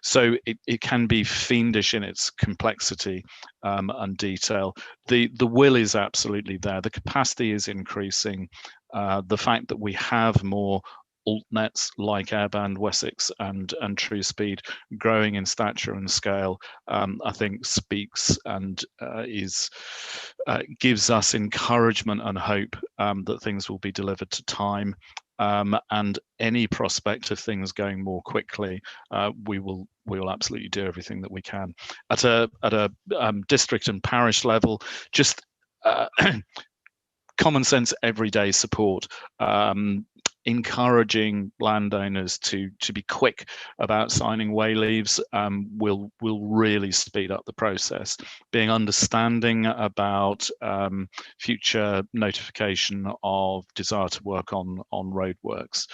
So it can be fiendish in its complexity and detail. The will is absolutely there. The capacity is increasing. The fact that we have more altnets like Airband, Wessex and True Speed growing in stature and scale, I think speaks and gives us encouragement and hope that things will be delivered to time. And any prospect of things going more quickly, we will absolutely do everything that we can. At a district and parish level, just common sense everyday support, encouraging landowners to be quick about signing way leaves will really speed up the process. Being understanding about future notification of desire to work on roadworks,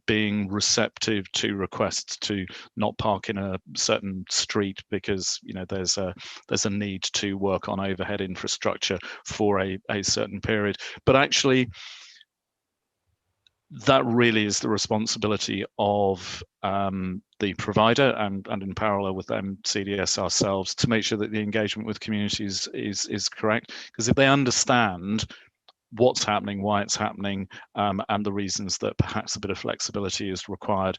being receptive to requests to not park in a certain street because there's a need to work on overhead infrastructure for a certain period, but actually that really is the responsibility of the provider and in parallel with them, CDS ourselves, to make sure that the engagement with communities is correct. Because if they understand what's happening, why it's happening, and the reasons that perhaps a bit of flexibility is required,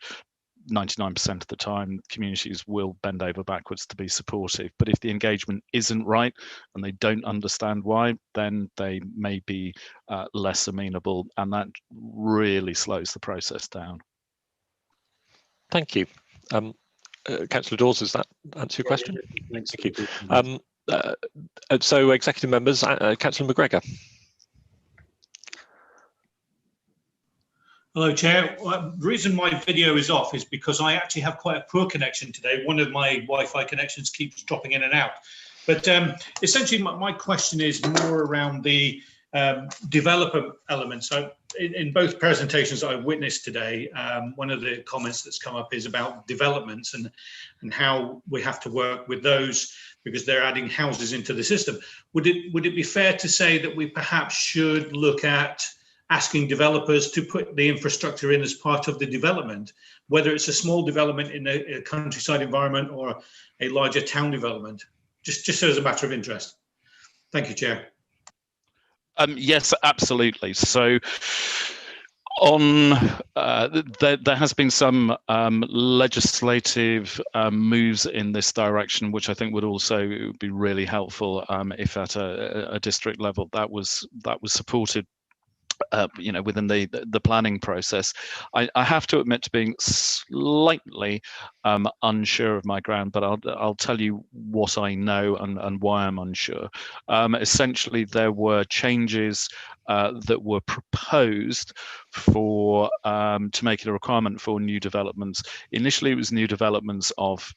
99% of the time communities will bend over backwards to be supportive. But if the engagement isn't right and they don't understand why, then they may be less amenable, and that really slows the process down. Thank you. Councillor Dawes, does that answer your question? Thanks. Thank you. So executive members, Councillor McGregor. Hello, Chair. The reason my video is off is because I actually have quite a poor connection today. One of my Wi-Fi connections keeps dropping in and out. But essentially, my question is more around the developer element. So in both presentations that I've witnessed today, one of the comments that's come up is about developments and how we have to work with those because they're adding houses into the system. Would it be fair to say that we perhaps should look at asking developers to put the infrastructure in as part of the development, whether it's a small development in a countryside environment or a larger town development, just as a matter of interest? Thank you, Chair. Yes, absolutely. So there has been some legislative moves in this direction, which I think would also be really helpful if at a district level that was supported within the planning process. I have to admit to being slightly unsure of my ground, but I'll tell you what I know and why I'm unsure. Essentially, there were changes that were proposed for to make it a requirement for new developments. Initially, it was new developments of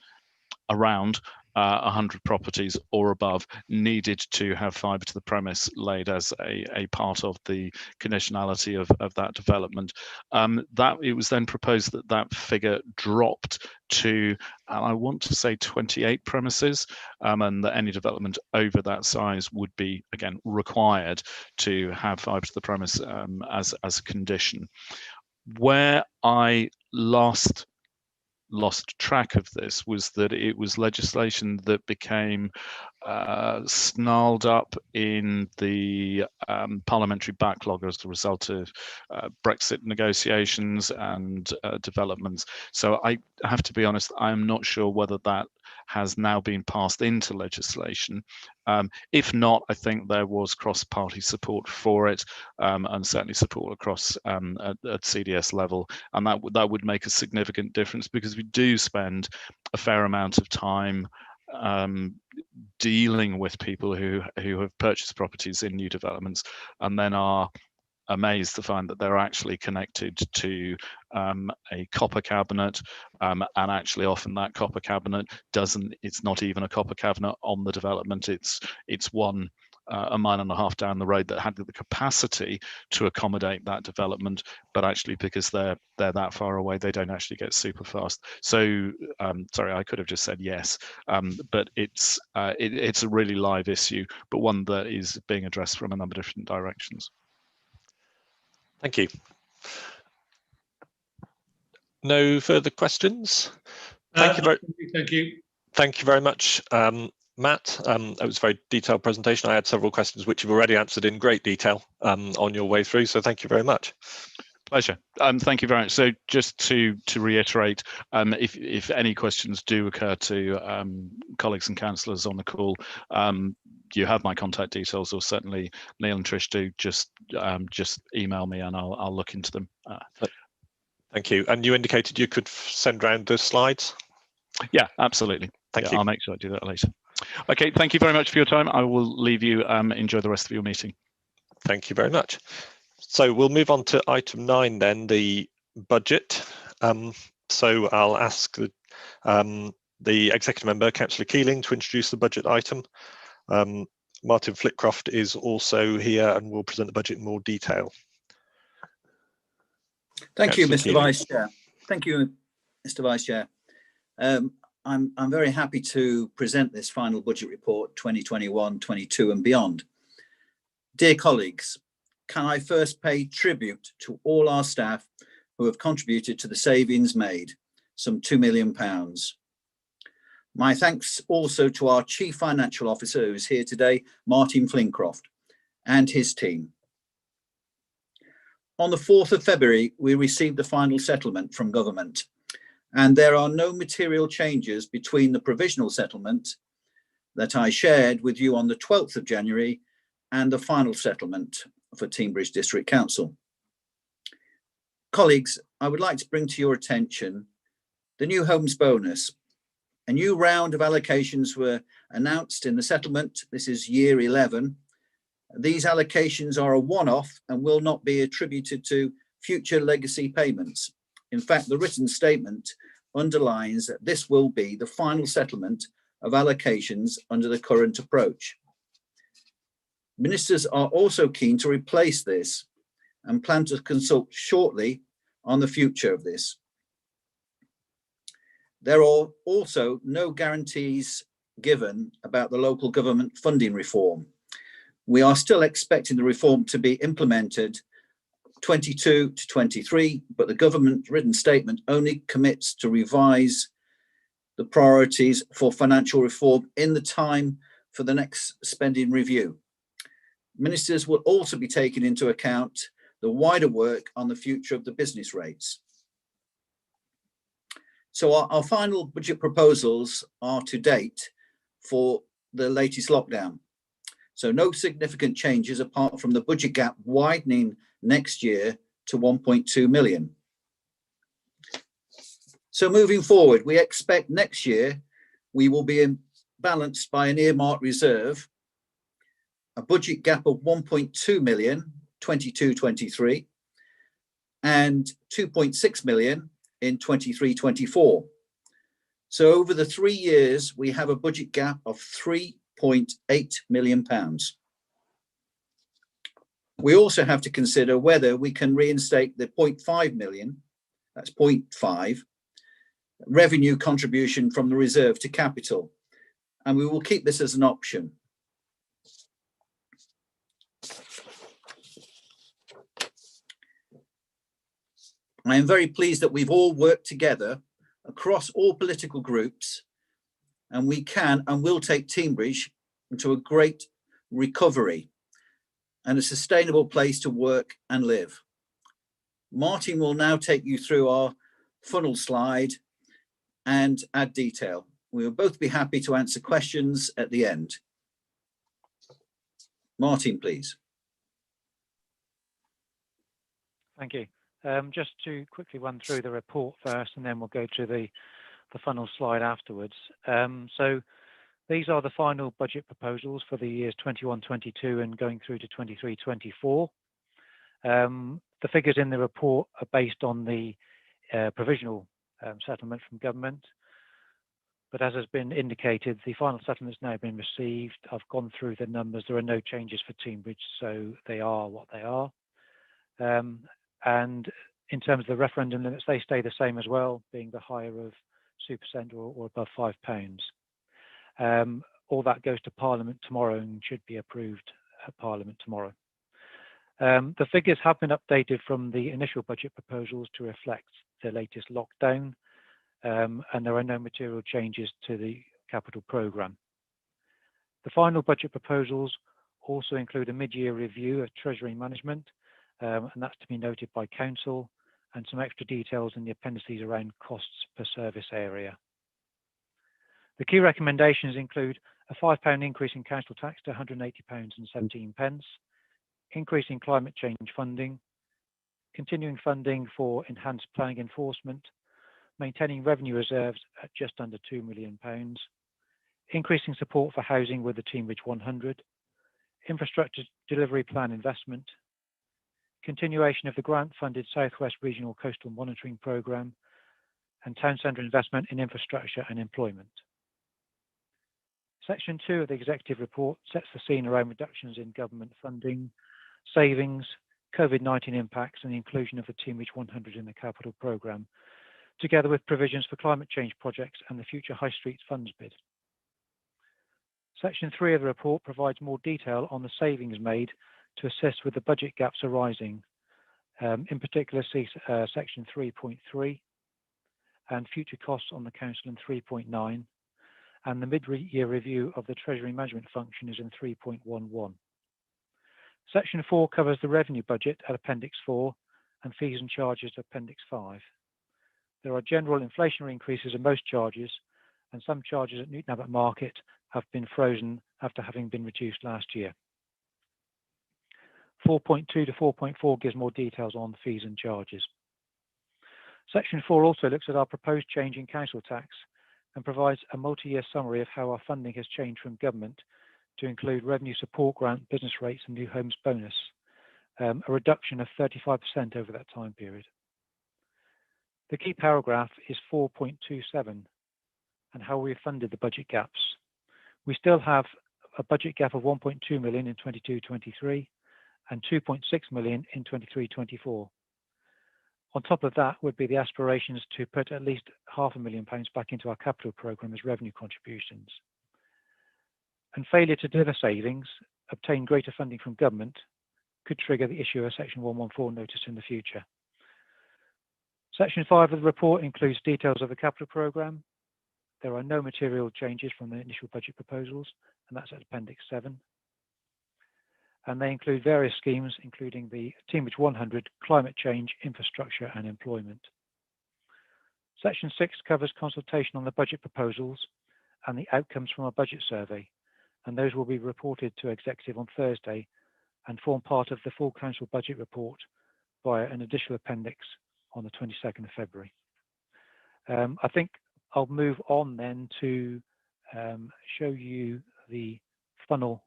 around 100 properties or above needed to have fibre to the premise laid as a part of the conditionality of that development. That it was then proposed that figure dropped to, I want to say, 28 premises, and that any development over that size would be again required to have fibre to the premise as a condition. Where I last lost track of this was that it was legislation that became snarled up in the parliamentary backlog as a result of Brexit negotiations and developments. So I have to be honest, I'm not sure whether that has now been passed into legislation. If not, I think there was cross-party support for it, and certainly support across at CDS level, and that would make a significant difference, because we do spend a fair amount of time dealing with people who have purchased properties in new developments and then are amazed to find that they're actually connected to a copper cabinet, and actually often that copper cabinet it's not even a copper cabinet on the development, it's one a mile and a half down the road that had the capacity to accommodate that development, but actually because they're that far away, they don't actually get super fast. So sorry, I could have just said yes, but it's a really live issue, but one that is being addressed from a number of different directions. Thank you. No further questions. Thank you very much, Matt. That was a very detailed presentation. I had several questions which you've already answered in great detail on your way through, so thank you very much. Pleasure. Thank you very much. So just to reiterate, if any questions do occur to colleagues and councillors on the call, you have my contact details, or certainly Neil and Trish do. Just email me and I'll look into them. Thank you. And you indicated you could send around the slides? Yeah, absolutely. Thank you. I'll make sure I do that later. Okay, thank you very much for your time. I will leave you. Enjoy the rest of your meeting. Thank you very much. So we'll move on to item 9 then, the budget. So I'll ask the executive member, Councillor Keeling, to introduce the budget item. Martin Flitcroft is also here and will present the budget in more detail. Thank you, Mr. Vice Chair. Thank you, Mr. Vice Chair. I'm very happy to present this final budget report 2021-22 and beyond. Dear colleagues, can I first pay tribute to all our staff who have contributed to the savings made, some £2 million. My thanks also to our Chief Financial Officer, who is here today, Martin Flitcroft, and his team. On the 4th of February, we received the final settlement from government, and there are no material changes between the provisional settlement that I shared with you on the 12th of January and the final settlement for Teignbridge District Council. Colleagues, I would like to bring to your attention the new homes bonus. A new round of allocations were announced in the settlement. This is year 11. These allocations are a one-off and will not be attributed to future legacy payments. In fact, the written statement underlines that this will be the final settlement of allocations under the current approach. Ministers are also keen to replace this and plan to consult shortly on the future of this. There are also no guarantees given about the local government funding reform. We are still expecting the reform to be implemented 22 to 23, but the government written statement only commits to revise the priorities for financial reform in the time for the next spending review. Ministers will also be taking into account the wider work on the future of the business rates. So our final budget proposals are to date for the latest lockdown. So no significant changes apart from the budget gap widening next year to 1.2 million. So moving forward, we expect next year we will be balanced by an earmarked reserve, a budget gap of 1.2 million, 22-23, and 2.6 million in 23-24. So over the 3 years, we have a budget gap of £3.8 million. We also have to consider whether we can reinstate the 0.5 million, that's 0.5, revenue contribution from the reserve to capital, and we will keep this as an option. I am very pleased that we've all worked together across all political groups, and we can and will take Teignbridge into a great recovery and a sustainable place to work and live. Martin will now take you through our funnel slide and add detail. We will both be happy to answer questions at the end. Martin, please. Thank you. Just to quickly run through the report first, and then we'll go to the funnel slide afterwards. So these are the final budget proposals for the years 21-22 and going through to 23-24. The figures in the report are based on the provisional settlement from government. But as has been indicated, the final settlement has now been received. I've gone through the numbers. There are no changes for Teignbridge, so they are what they are. And in terms of the referendum limits, they stay the same as well, being the higher of 2% or above £5. All that goes to Parliament tomorrow and should be approved at Parliament tomorrow. The figures have been updated from the initial budget proposals to reflect the latest lockdown, and there are no material changes to the capital programme. The final budget proposals also include a mid-year review of Treasury management, and that's to be noted by Council, and some extra details in the appendices around costs per service area. The key recommendations include a £5 increase in council tax to £180.17, increasing climate change funding, continuing funding for enhanced planning enforcement, maintaining revenue reserves at just under £2 million, increasing support for housing with the Teignbridge 100, infrastructure delivery plan investment, continuation of the grant-funded Southwest Regional Coastal Monitoring Programme, and town centre investment in infrastructure and employment. Section 2 of the Executive Report sets the scene around reductions in government funding, savings, COVID-19 impacts, and the inclusion of the Teignbridge 100 in the capital programme, together with provisions for climate change projects and the future High Street Funds bid. Section 3 of the report provides more detail on the savings made to assist with the budget gaps arising. In particular, see section 3.3 and future costs on the council in 3.9, and the mid-year review of the Treasury management function is in 3.11. Section 4 covers the revenue budget at Appendix 4 and fees and charges at Appendix 5. There are general inflationary increases in most charges, and some charges at Newton Abbot Market have been frozen after having been reduced last year. 4.2 to 4.4 gives more details on fees and charges. Section 4 also looks at our proposed change in council tax and provides a multi-year summary of how our funding has changed from government to include revenue support grant, business rates and new homes bonus, a reduction of 35% over that time period. The key paragraph is 4.27 and how we funded the budget gaps. We still have a budget gap of 1.2 million in 22-23 and 2.6 million in 23-24. On top of that would be the aspirations to put at least £500,000 back into our capital programme as revenue contributions. And failure to deliver savings, obtain greater funding from government, could trigger the issue of a Section 114 notice in the future. Section 5 of the report includes details of the capital programme. There are no material changes from the initial budget proposals, and that's at Appendix 7. And they include various schemes, including the Teignbridge 100, climate change, infrastructure and employment. Section 6 covers consultation on the budget proposals and the outcomes from our budget survey, and those will be reported to Executive on Thursday and form part of the full Council budget report via an additional appendix on the 22nd of February. I think I'll move on then to show you the funnel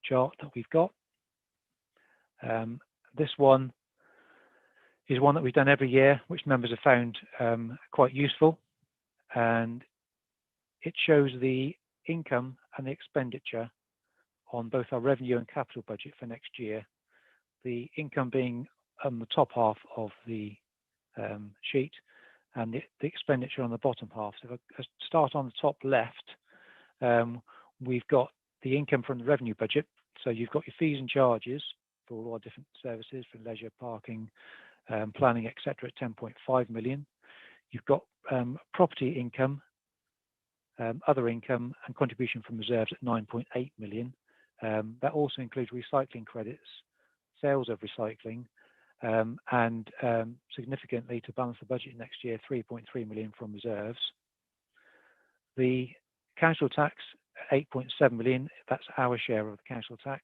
chart that we've got. This one is one that we've done every year, which members have found quite useful, and it shows the income and the expenditure on both our revenue and capital budget for next year. The income being on the top half of the sheet and the expenditure on the bottom half. So if I start on the top left, we've got the income from the revenue budget. So you've got your fees and charges for all our different services, for leisure, parking, planning, etc. at 10.5 million. You've got property income, other income and contribution from reserves at 9.8 million. That also includes recycling credits, sales of recycling, and significantly to balance the budget next year, 3.3 million from reserves. The council tax, 8.7 million, that's our share of the council tax.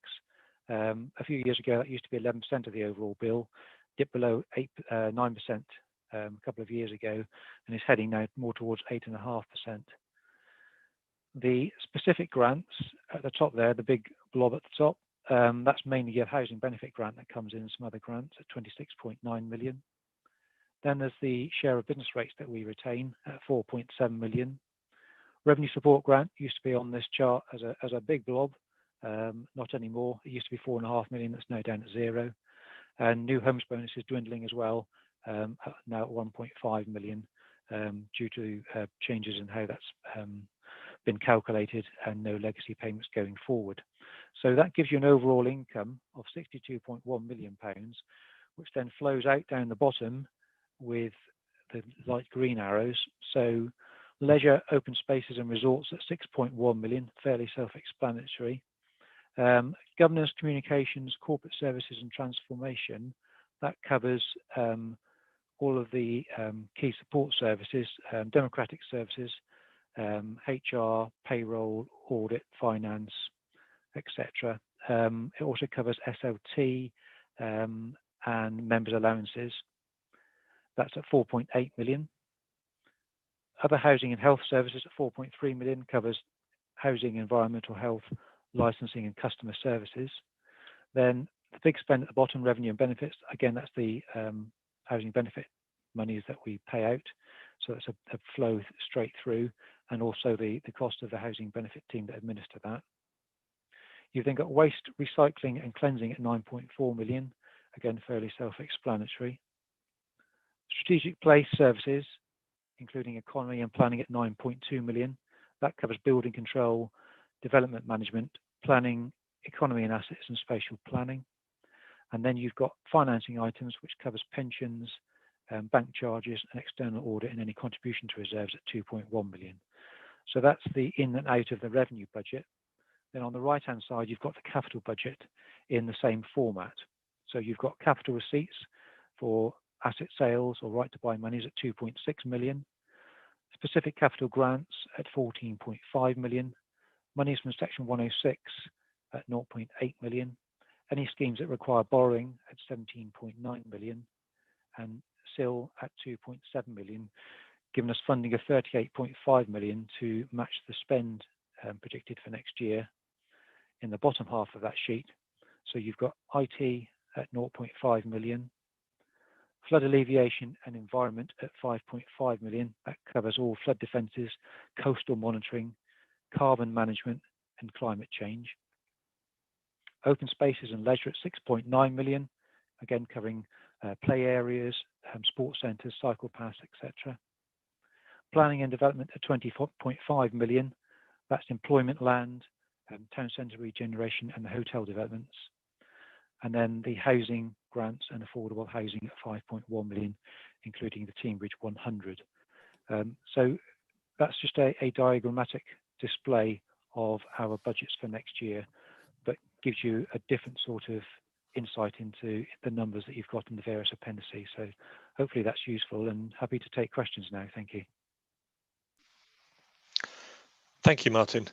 A few years ago, that used to be 11% of the overall bill, dipped below 9% a couple of years ago, and is heading now more towards 8.5%. The specific grants at the top there, the big blob at the top, that's mainly a housing benefit grant that comes in, and some other grants at 26.9 million. Then there's the share of business rates that we retain at 4.7 million. Revenue support grant used to be on this chart as a big blob, not anymore. It used to be 4.5 million, that's now down to 0. And new homes bonus is dwindling as well, now at 1.5 million, due to changes in how that's been calculated and no legacy payments going forward. So that gives you an overall income of £62.1 million, which then flows out down the bottom with the light green arrows. So leisure, open spaces and resorts at 6.1 million, fairly self-explanatory. Governance, communications, corporate services and transformation, that covers all of the key support services, democratic services, HR, payroll, audit, finance, etc. It also covers SLT and members' allowances. That's at 4.8 million. Other housing and health services at 4.3 million, covers housing, environmental health, licensing and customer services. Then the big spend at the bottom, revenue and benefits, again, that's the housing benefit monies that we pay out. So that's a flow straight through, and also the cost of the housing benefit team that administer that. You've then got waste, recycling and cleansing at 9.4 million, again, fairly self-explanatory. Strategic place services, including economy and planning at 9.2 million. That covers building control, development management, planning, economy and assets and spatial planning. And then you've got financing items, which covers pensions, bank charges and external audit and any contribution to reserves at 2.1 million. So that's the in and out of the revenue budget. Then on the right hand side, you've got the capital budget in the same format. So you've got capital receipts for asset sales or right to buy monies at 2.6 million, specific capital grants at 14.5 million, monies from section 106 at 0.8 million, any schemes that require borrowing at 17.9 million, and SIL at 2.7 million, giving us funding of 38.5 million to match the spend predicted for next year in the bottom half of that sheet. So you've got IT at 0.5 million, flood alleviation and environment at 5.5 million. That covers all flood defences, coastal monitoring, carbon management and climate change. Open spaces and leisure at 6.9 million, again covering play areas, sports centres, cycle paths, etc. Planning and development at 20.5 million. That's employment land, town centre regeneration and the hotel developments. And then the housing grants and affordable housing at 5.1 million, including the Team Bridge 100. So that's just a diagrammatic display of our budgets for next year, but gives you a different sort of insight into the numbers that you've got in the various appendices. So hopefully that's useful, and happy to take questions now. Thank you. Thank you, Martin.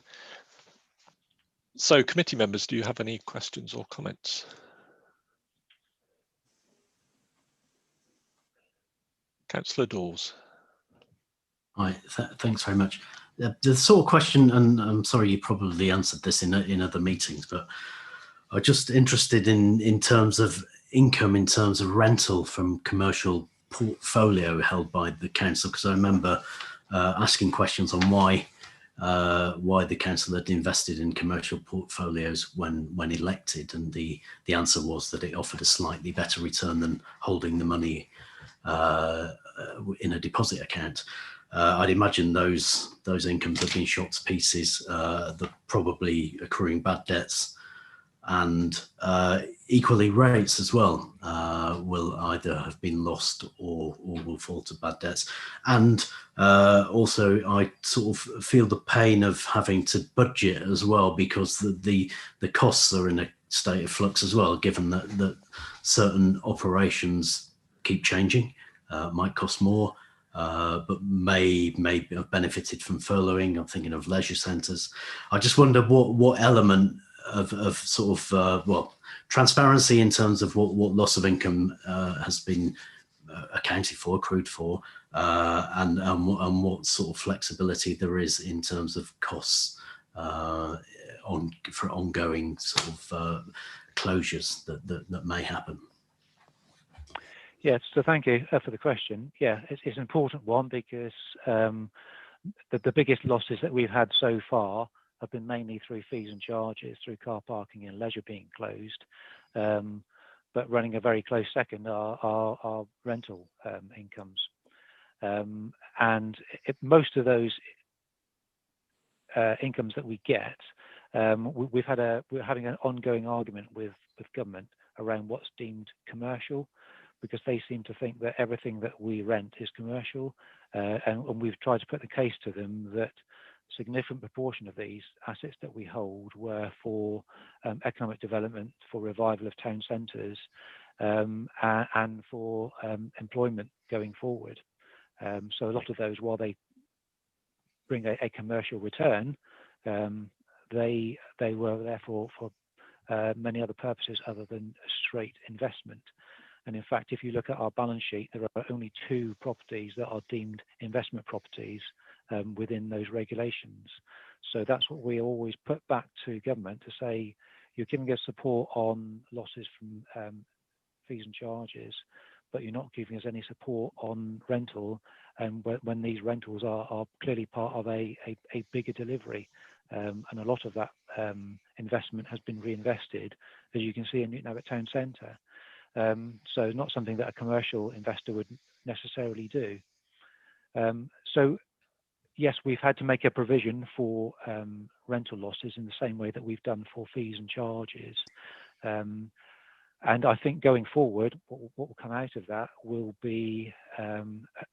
So committee members, do you have any questions or comments? Councillor Dawes. Hi, thanks very much. The sort of question, and I'm sorry you probably answered this in other meetings, but I'm just interested in terms of income, in terms of rental from commercial portfolio held by the council, because I remember asking questions on why the council had invested in commercial portfolios when elected, and the answer was that it offered a slightly better return than holding the money in a deposit account. I'd imagine those incomes have been shot to pieces. The probably accruing bad debts and equally rates as well will either have been lost or will fall to bad debts. And also I sort of feel the pain of having to budget as well, because the costs are in a state of flux as well, given that certain operations keep changing, might cost more, but may have benefited from furloughing. I'm thinking of leisure centres. I just wonder what element of sort of well, transparency in terms of what loss of income has been accounted for, accrued for, and what sort of flexibility there is in terms of costs for ongoing sort of closures that may happen. Yeah, so thank you for the question. Yeah, it's an important one, because the biggest losses that we've had so far have been mainly through fees and charges, through car parking and leisure being closed. But running a very close second are rental incomes. And most of those incomes that we get, we're having an ongoing argument with government around what's deemed commercial, because they seem to think that everything that we rent is commercial, and we've tried to put the case to them that a significant proportion of these assets that we hold were for economic development, for revival of town centres, and for employment going forward. So a lot of those, while they bring a commercial return, they were there for many other purposes other than a straight investment. And in fact, if you look at our balance sheet, there are only 2 properties that are deemed investment properties within those regulations. So that's what we always put back to government, to say, you're giving us support on losses from fees and charges, but you're not giving us any support on rental, and when these rentals are clearly part of a bigger delivery. And a lot of that investment has been reinvested, as you can see in Newton Abbot Town Centre. So not something that a commercial investor would necessarily do. So yes, we've had to make a provision for rental losses in the same way that we've done for fees and charges. And I think going forward, what will come out of that will be a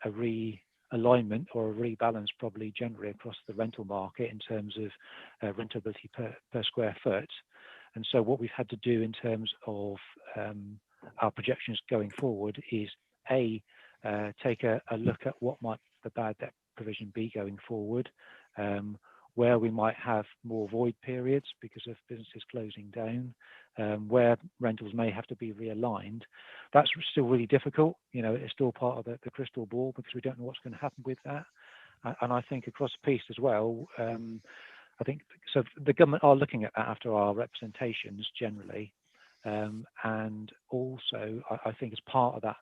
realignment or a rebalance, probably generally across the rental market in terms of rentability per square foot. And so what we've had to do in terms of our projections going forward is take a look at what might the bad debt provision be going forward, where we might have more void periods because of businesses closing down, where rentals may have to be realigned. That's still really difficult. It's still part of the crystal ball, because we don't know what's going to happen with that. And I think across the piece as well, I think so the government are looking at that after our representations generally. And also, I think as part of that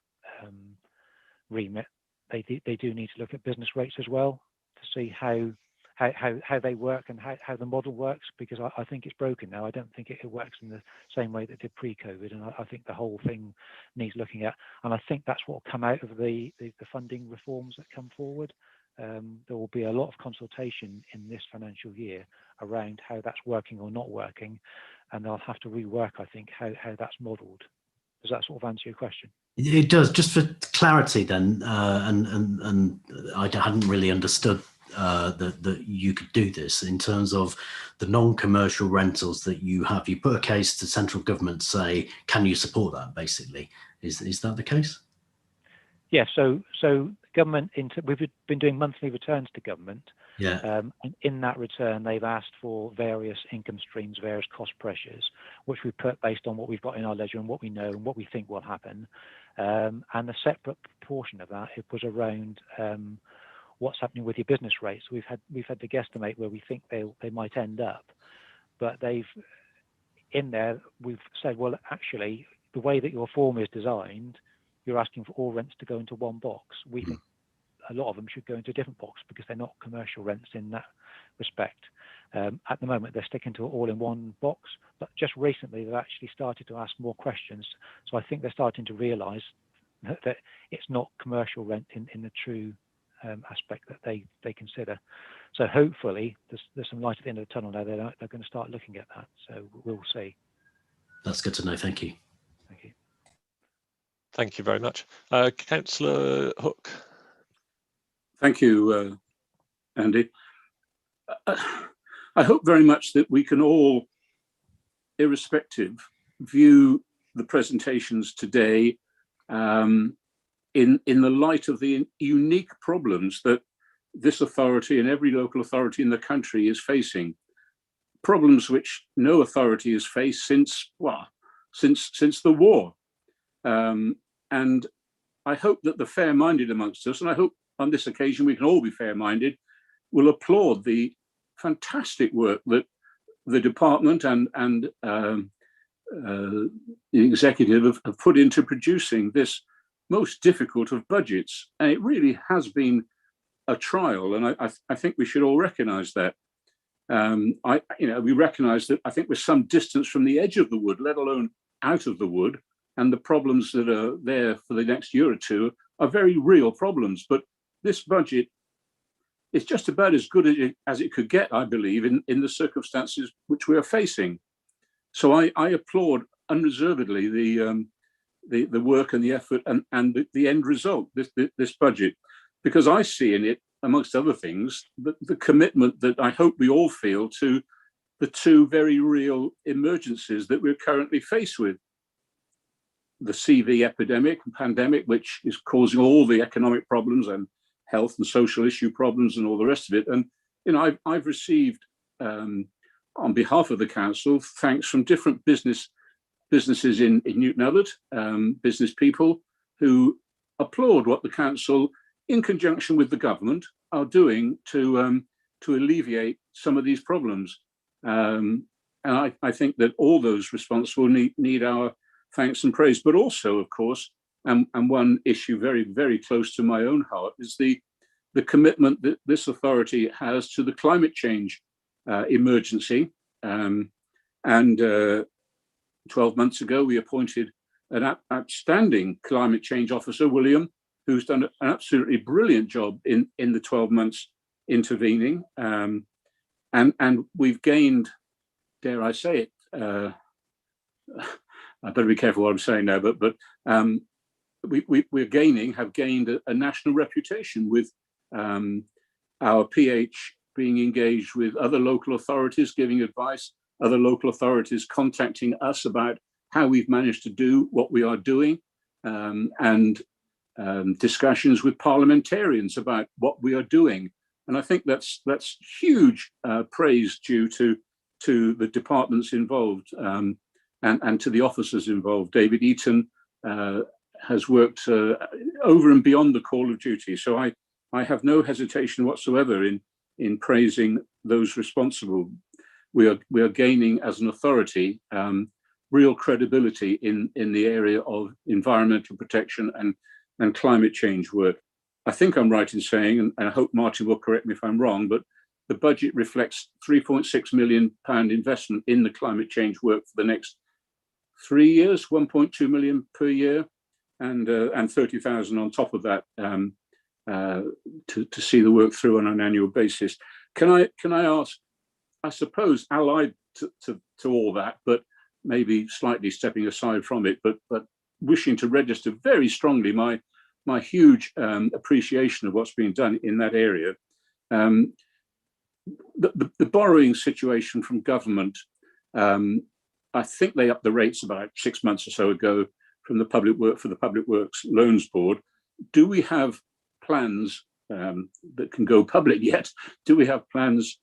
remit, they do need to look at business rates as well, to see how they work and how the model works, because I think it's broken now. I don't think it works in the same way that it did pre-COVID, and I think the whole thing needs looking at. And I think that's what will come out of the funding reforms that come forward. There will be a lot of consultation in this financial year around how that's working or not working, and they'll have to rework, I think, how that's modelled. Does that sort of answer your question? It does. Just for clarity then, and I hadn't really understood that you could do this in terms of the non-commercial rentals that you have. You put a case to central government, say, can you support that, basically? Is that the case? Yeah, so government, we've been doing monthly returns to government. Yeah. And in that return, they've asked for various income streams, various cost pressures, which we put based on what we've got in our ledger and what we know and what we think will happen. And a separate proportion of that, it was around what's happening with your business rates. We've had to guesstimate where we think they might end up, but we've said, well, actually, the way that your form is designed, you're asking for all rents to go into one box. We think a lot of them should go into a different box because they're not commercial rents in that respect. At the moment, they're sticking to it all in one box, but just recently they've actually started to ask more questions. So I think they're starting to realise that it's not commercial rent in the true aspect that they consider. So hopefully there's some light at the end of the tunnel now. They're going to start looking at that. So we'll see. That's good to know. Thank you. Thank you. Thank you very much. Councillor Hook. Thank you, Andy. I hope very much that we can all, irrespective, view the presentations today in the light of the unique problems that this authority and every local authority in the country is facing. Problems which no authority has faced since, well, since the war. And I hope that the fair-minded amongst us, and I hope on this occasion we can all be fair-minded, will applaud the fantastic work that the department and the executive have put into producing this most difficult of budgets. And it really has been a trial, and I think we should all recognise that. We recognise that I think we're some distance from the edge of the wood, let alone out of the wood, and the problems that are there for the next year or two are very real problems. But this budget is just about as good as it could get, I believe, in the circumstances which we are facing. So I applaud unreservedly the work and the effort and the end result, this budget, because I see in it, amongst other things, the commitment that I hope we all feel to the two very real emergencies that we're currently faced with. The CV epidemic and pandemic, which is causing all the economic problems and health and social issue problems and all the rest of it. And I've received, on behalf of the council, thanks from different businesses in Newton Abbot, business people who applaud what the council, in conjunction with the government, are doing to alleviate some of these problems. And I think that all those responsible need our thanks and praise. But also, of course, and one issue very, very close to my own heart is the commitment that this authority has to the climate change emergency. And 12 months ago, we appointed an outstanding climate change officer, William, who's done an absolutely brilliant job in the 12 months intervening. And we've gained, dare I say it, I better be careful what I'm saying now, but have gained a national reputation with our PH being engaged with other local authorities, giving advice, other local authorities contacting us about how we've managed to do what we are doing, and discussions with parliamentarians about what we are doing. And I think that's huge praise due to the departments involved, and to the officers involved. David Eaton has worked over and beyond the call of duty. So I have no hesitation whatsoever in praising those responsible. We are gaining as an authority real credibility in the area of environmental protection and climate change work. I think I'm right in saying, and I hope Martin will correct me if I'm wrong, but the budget reflects £3.6 million investment in the climate change work for the next 3 years, 1.2 million per year, and 30,000 on top of that to see the work through on an annual basis. Can I ask, I suppose allied to all that, but maybe slightly stepping aside from it, but wishing to register very strongly my huge appreciation of what's being done in that area. The borrowing situation from government, I think they upped the rates about 6 months or so ago from the Public Works Loans Board. Do we have plans that can go public yet? Do we have plans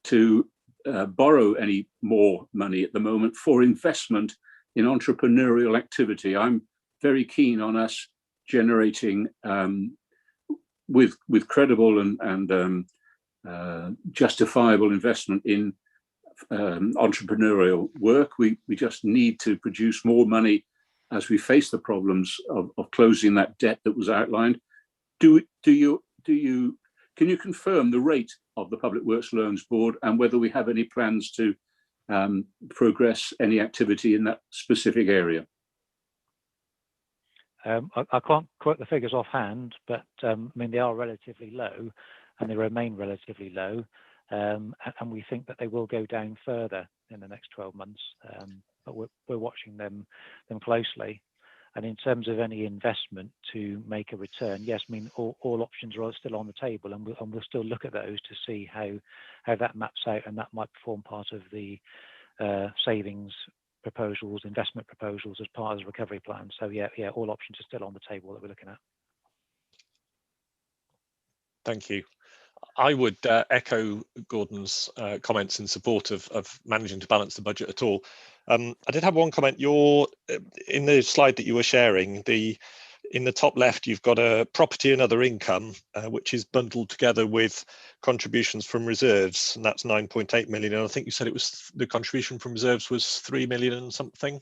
to borrow any more money at the moment for investment in entrepreneurial activity? I'm very keen on us generating with credible and justifiable investment in entrepreneurial work. We just need to produce more money as we face the problems of closing that debt that was outlined. Can you confirm the rate of the Public Works Loans Board and whether we have any plans to progress any activity in that specific area? I can't quote the figures offhand, but I mean, they are relatively low and they remain relatively low. And we think that they will go down further in the next 12 months. but we're watching them closely. And in terms of any investment to make a return, yes, I mean all options are still on the table, and we'll still look at those to see how that maps out, and that might form part of the savings proposals, investment proposals as part of the recovery plan. So yeah, all options are still on the table that we're looking at. Thank you. I would echo Gordon's comments in support of managing to balance the budget at all. I did have one comment. In the slide that you were sharing, in the top left, you've got a property and other income, which is bundled together with contributions from reserves, and that's 9.8 million. And I think you said the contribution from reserves was 3 million and something.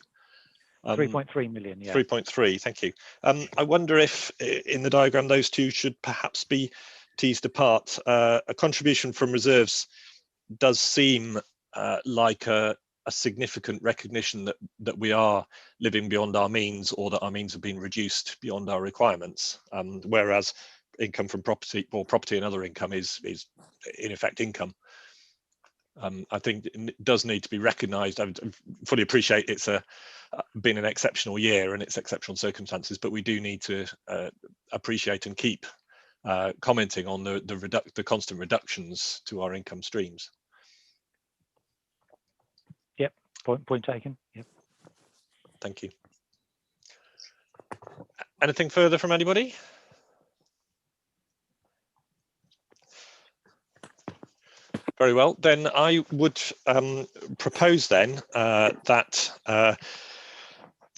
3.3 million, yeah. 3.3, thank you. I wonder if in the diagram those two should perhaps be teased apart. A contribution from reserves does seem like a significant recognition that we are living beyond our means, or that our means have been reduced beyond our requirements, whereas income from property and other income is in effect income. I think it does need to be recognised. I fully appreciate it's been an exceptional year and it's exceptional circumstances, but we do need to appreciate and keep commenting on the constant reductions to our income streams. Yep, point taken. Yep. Thank you. Anything further from anybody? Very well, then I would propose then that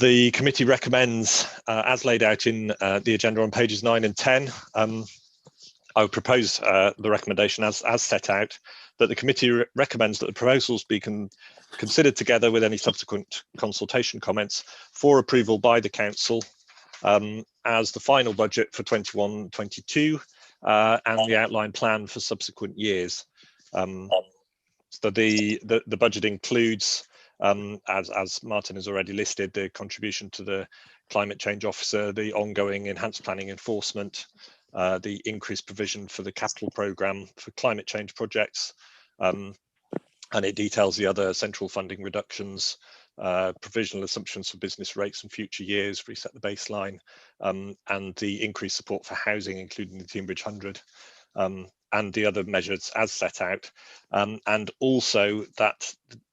the committee recommends, as laid out in the agenda on pages 9 and 10, I would propose the recommendation as set out, that the committee recommends that the proposals be considered together with any subsequent consultation comments for approval by the council as the final budget for 21-22 and the outline plan for subsequent years. So the budget includes, as Martin has already listed, the contribution to the climate change officer, the ongoing enhanced planning enforcement, the increased provision for the capital programme for climate change projects, and it details the other central funding reductions, provisional assumptions for business rates in future years, reset the baseline, and the increased support for housing, including the Teambridge 100, and the other measures as set out, and also that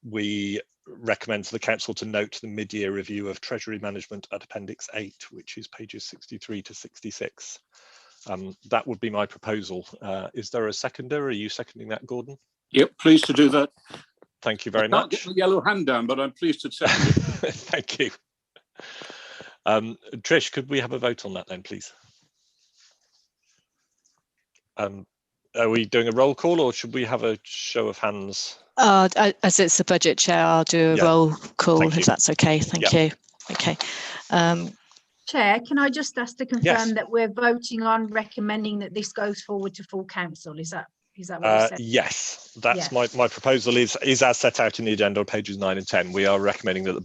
we recommend to the council to note the mid-year review of Treasury Management at Appendix 8, which is pages 63 to 66. That would be my proposal. Is there a seconder? Are you seconding that, Gordon? Yep, pleased to do that. Thank you very I can't much. get the yellow hand down, but I'm pleased to second it. Thank you. Trish, could we have a vote on that then, please? Are we doing a roll call, or should we have a show of hands? As it's the budget chair, I'll do a roll call if that's okay. Thank you. Okay. Chair, can I just ask to confirm Yes. that we're voting on recommending that this goes forward to full council? Is that what you said? Yes, that's my proposal is as set out in the agenda on pages 9 and 10. We are recommending that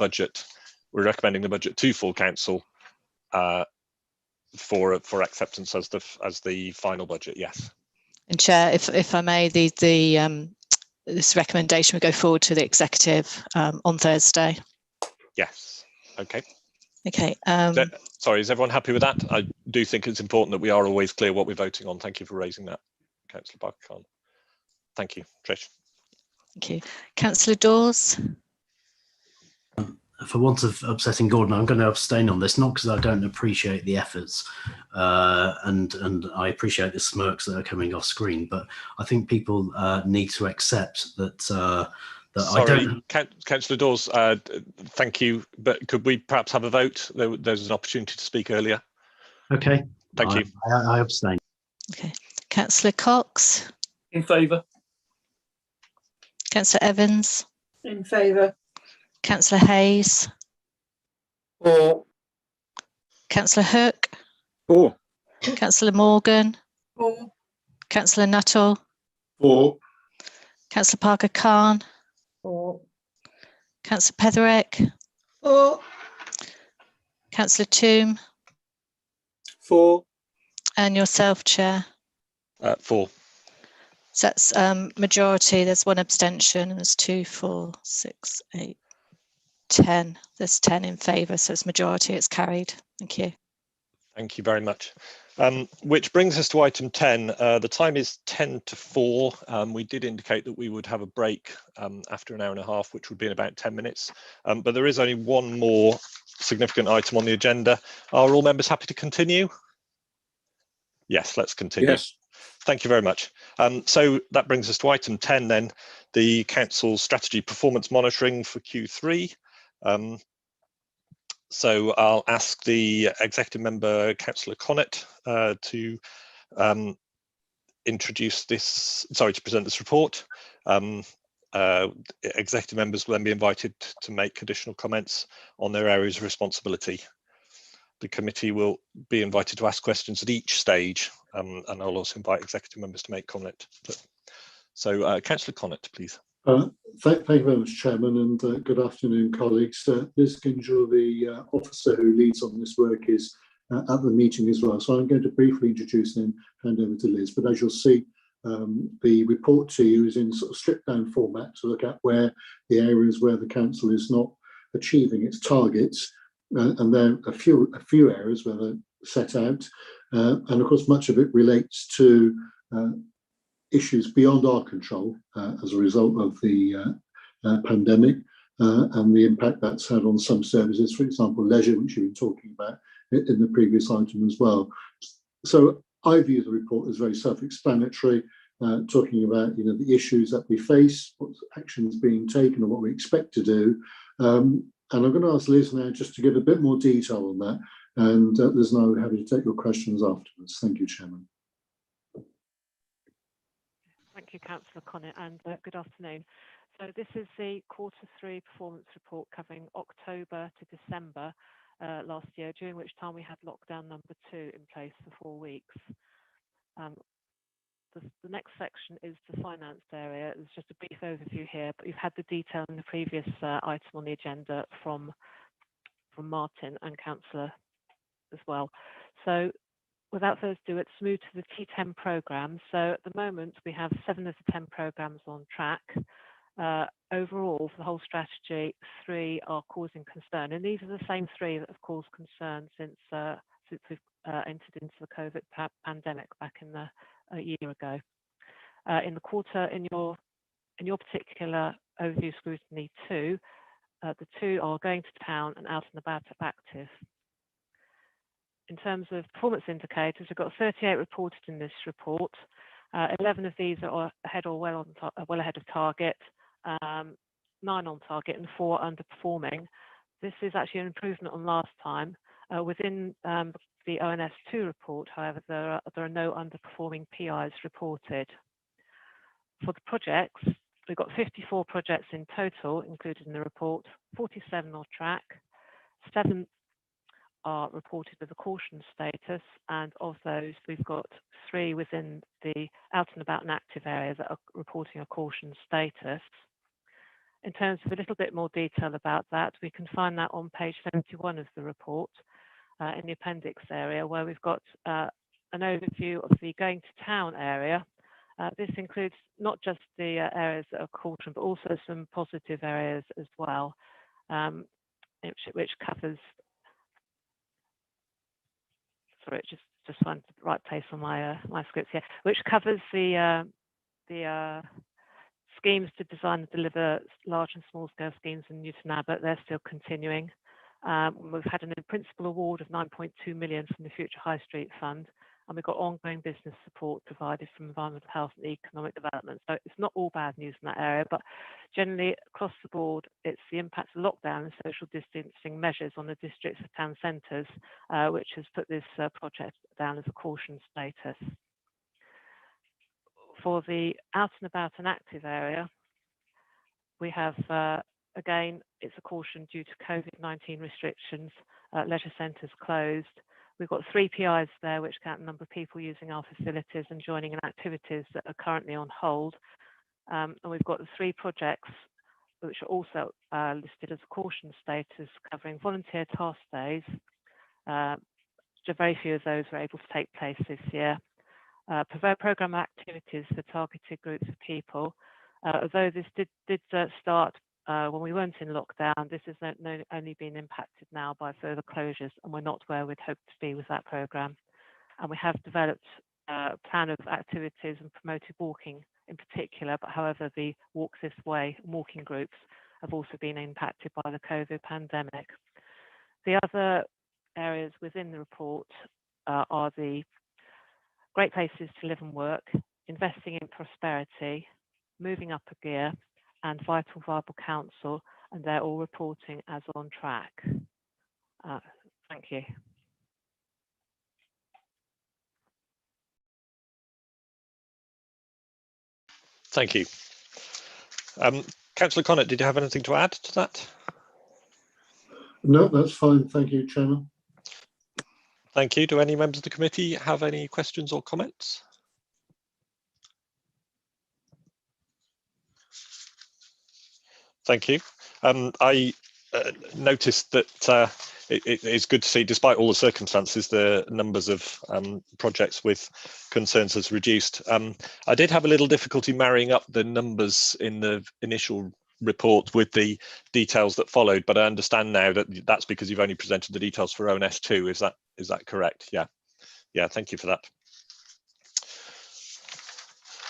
we're recommending the budget to full council for acceptance as the final budget. Yes. And Chair, if I may, this recommendation will go forward to the executive on Thursday. Yes. Okay. Okay. Sorry, is everyone happy with that? I do think it's important that we are always clear what we're voting on. Thank you for raising that, Councillor Barker-Khan. Thank you, Trish. Thank you. Councillor Dawes. For want of upsetting Gordon, I'm going to abstain on this, not because I don't appreciate the efforts and I appreciate the smirks that are coming off screen, but I think people need to accept that Sorry, Councillor Dawes, thank you, but could we perhaps have a vote? There's an opportunity to speak earlier. Okay. Thank you. I abstain. Okay. Councillor Cox. In favour. Councillor Evans. In favour. Councillor Hayes. For. Councillor Hook. For. Councillor Morgan. For. Councillor Nuttall. For. Councillor Parker-Khan. For. Councillor Petherick. For. Councillor Toomb. For. And yourself, Chair. For. So that's majority. There's one abstention and there's 2, 4, 6, 8, 10. There's 10 in favour, so it's majority, it's carried. Thank you. Thank you very much. Which brings us to item 10. The time is 10 to 4. We did indicate that we would have a break after an hour and a half, which would be in about 10 minutes. But there is only one more significant item on the agenda. Are all members happy to continue? Yes, let's continue. Yes. Thank you very much. So that brings us to item 10 then, the Council's strategy performance monitoring for Q3. So I'll ask the executive member, Councillor Connett, to introduce this, sorry, to present this report. Executive members will then be invited to make additional comments on their areas of responsibility. The committee will be invited to ask questions at each stage, and I'll also invite executive members to make comment. So Councillor Connett, please. Thank you very much, Chairman, and good afternoon, colleagues. Liz Kingill, the officer who leads on this work, is at the meeting as well. So I'm going to briefly introduce and hand over to Liz. But as you'll see, the report to you is in sort of stripped down format to look at where the areas where the council is not achieving its targets, and there are a few areas where they're set out, and of course much of it relates to issues beyond our control as a result of the pandemic and the impact that's had on some services, for example, leisure, which you've been talking about in the previous item as well. So I view the report as very self-explanatory, talking about the issues that we face, what actions being taken, and what we expect to do. And I'm going to ask Liz now just to give a bit more detail on that, and Liz and I will be happy to take your questions afterwards. Thank you, Chairman. Thank you, Councillor Connett, and good afternoon. So this is the Q3 performance report covering October to December last year, during which time we had lockdown number 2 in place for 4 weeks. The next section is the finance area. There's just a brief overview here, but you've had the detail in the previous item on the agenda from Martin and Councillor as well. So without further ado, let's move to the T10 programmes. So at the moment, we have 7 of the 10 programmes on track. Overall, for the whole strategy, 3 are causing concern. And these are the same 3 that have caused concern since we've entered into the COVID pandemic back in a year ago. In the quarter, in your particular overview scrutiny 2, the 2 are going to town and out and about active. In terms of performance indicators, we've got 38 reported in this report. 11 of these are ahead or well ahead of target, 9 on target, and 4 underperforming. This is actually an improvement on last time. Within the ONS2 report, however, there are no underperforming PIs reported. For the projects, we've got 54 projects in total included in the report, 47 on track, 7 are reported with a caution status, and of those we've got 3 within the out and about and active area that are reporting a caution status. In terms of a little bit more detail about that, we can find that on page 71 of the report in the appendix area, where we've got an overview of the going to town area. This includes not just the areas that are caution, but also some positive areas as well, which covers. Sorry, just find the right place on my scripts here, which covers the schemes to design and deliver large and small scale schemes in Newton Abbot. They're still continuing. We've had an in-principle award of 9.2 million from the Future High Street Fund, and we've got ongoing business support provided from environmental health and economic development. So it's not all bad news in that area, but generally across the board, it's the impacts of lockdown and social distancing measures on the districts of town centres, which has put this project down as a caution status. For the out and about and active area, we have, again, it's a caution due to COVID-19 restrictions, leisure centres closed. We've got 3 PIs there, which count the number of people using our facilities and joining in activities that are currently on hold. And we've got the 3 projects which are also listed as a caution status, covering volunteer task days. Very few of those were able to take place this year. Programme activities for targeted groups of people. Although this did start when we weren't in lockdown. This has only been impacted now by further closures, and we're not where we'd hoped to be with that programme. And we have developed a plan of activities and promoted walking in particular, but however, the Walk This Way walking groups have also been impacted by the COVID pandemic. The other areas within the report are the great places to live and work, investing in prosperity, moving up a gear, and Vital Viable Council, and they're all reporting as on track. Thank you. Thank you. Councillor Connaught, did you have anything to add to that? No, that's fine. Thank you, Chairman. Thank you. Do any members of the committee have any questions or comments? Thank you. I noticed that it's good to see, despite all the circumstances, the numbers of projects with concerns has reduced. I did have a little difficulty marrying up the numbers in the initial report with the details that followed, but I understand now that that's because you've only presented the details for ONS2. Is that correct? Yeah. Yeah. Thank you for that.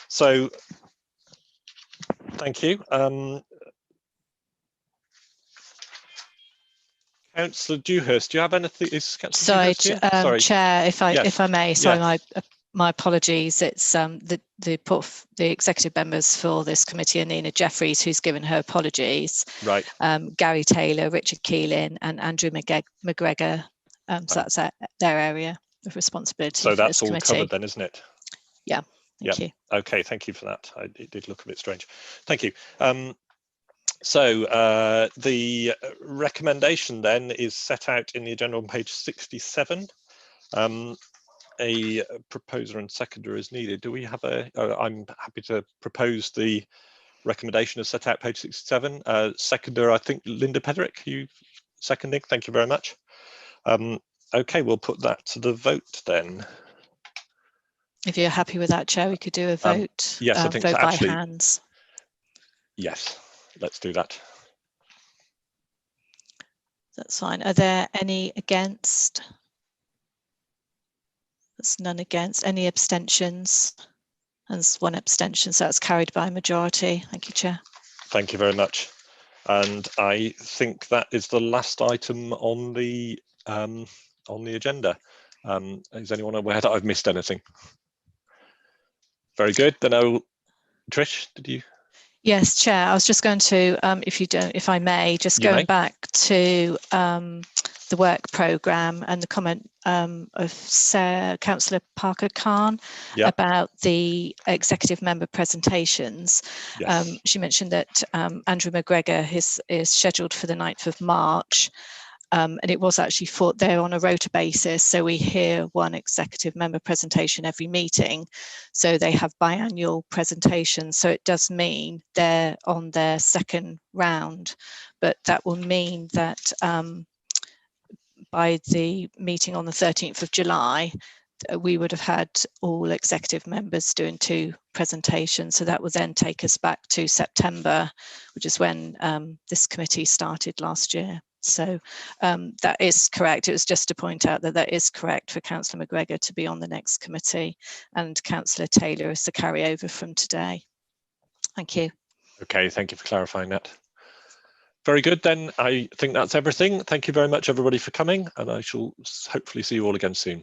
So, thank you. Councillor Dewhurst, do you have anything? Sorry, Chair, if I may, sorry, my apologies. It's the executive members for this committee are Nina Jeffries, who's given her apologies. Right. Gary Taylor, Richard Keeling, and Andrew McGregor. So that's their area of responsibility. So that's all committee. covered then, isn't it? Yeah. Thank you. Okay. Thank you for that. It did look a bit strange. Thank you. So the recommendation then is set out in the agenda on page 67. A proposer and seconder is needed. Do we have a? I'm happy to propose the recommendation as set out page 67. Seconder, I think Linda Pedrick, you seconding. Thank you very much. Okay, we'll put that to the vote then. If you're happy with that, Chair, we could do a vote. Yes, I think vote so. by Actually, hands. Yes, let's do that. That's fine. Are there any against? There's none against. Any abstentions? And there's one abstention, so that's carried by majority. Thank you, Chair. Thank you very much. And I think that is the last item on the agenda. Is anyone aware that I've missed anything? Very good. Then Trish, did you? Yes, Chair. I was just going to, if I may, just going back to the work programme and the comment of Councillor Parker Khan about the executive member presentations. Yes. She mentioned that Andrew McGregor is scheduled for the 9th of March. And it was actually they're on a rota basis, so we hear one executive member presentation every meeting. So they have biannual presentations. So it does mean they're on their second round, but that will mean that by the meeting on the 13th of July, we would have had all executive members doing 2 presentations. So that will then take us back to September, which is when this committee started last year. So that is correct. It was just to point out that is correct for Councillor McGregor to be on the next committee, and Councillor Taylor is the carryover from today. Thank you. Okay, thank you for clarifying that. Very good, then I think that's everything. Thank you very much, everybody, for coming, and I shall hopefully see you all again soon.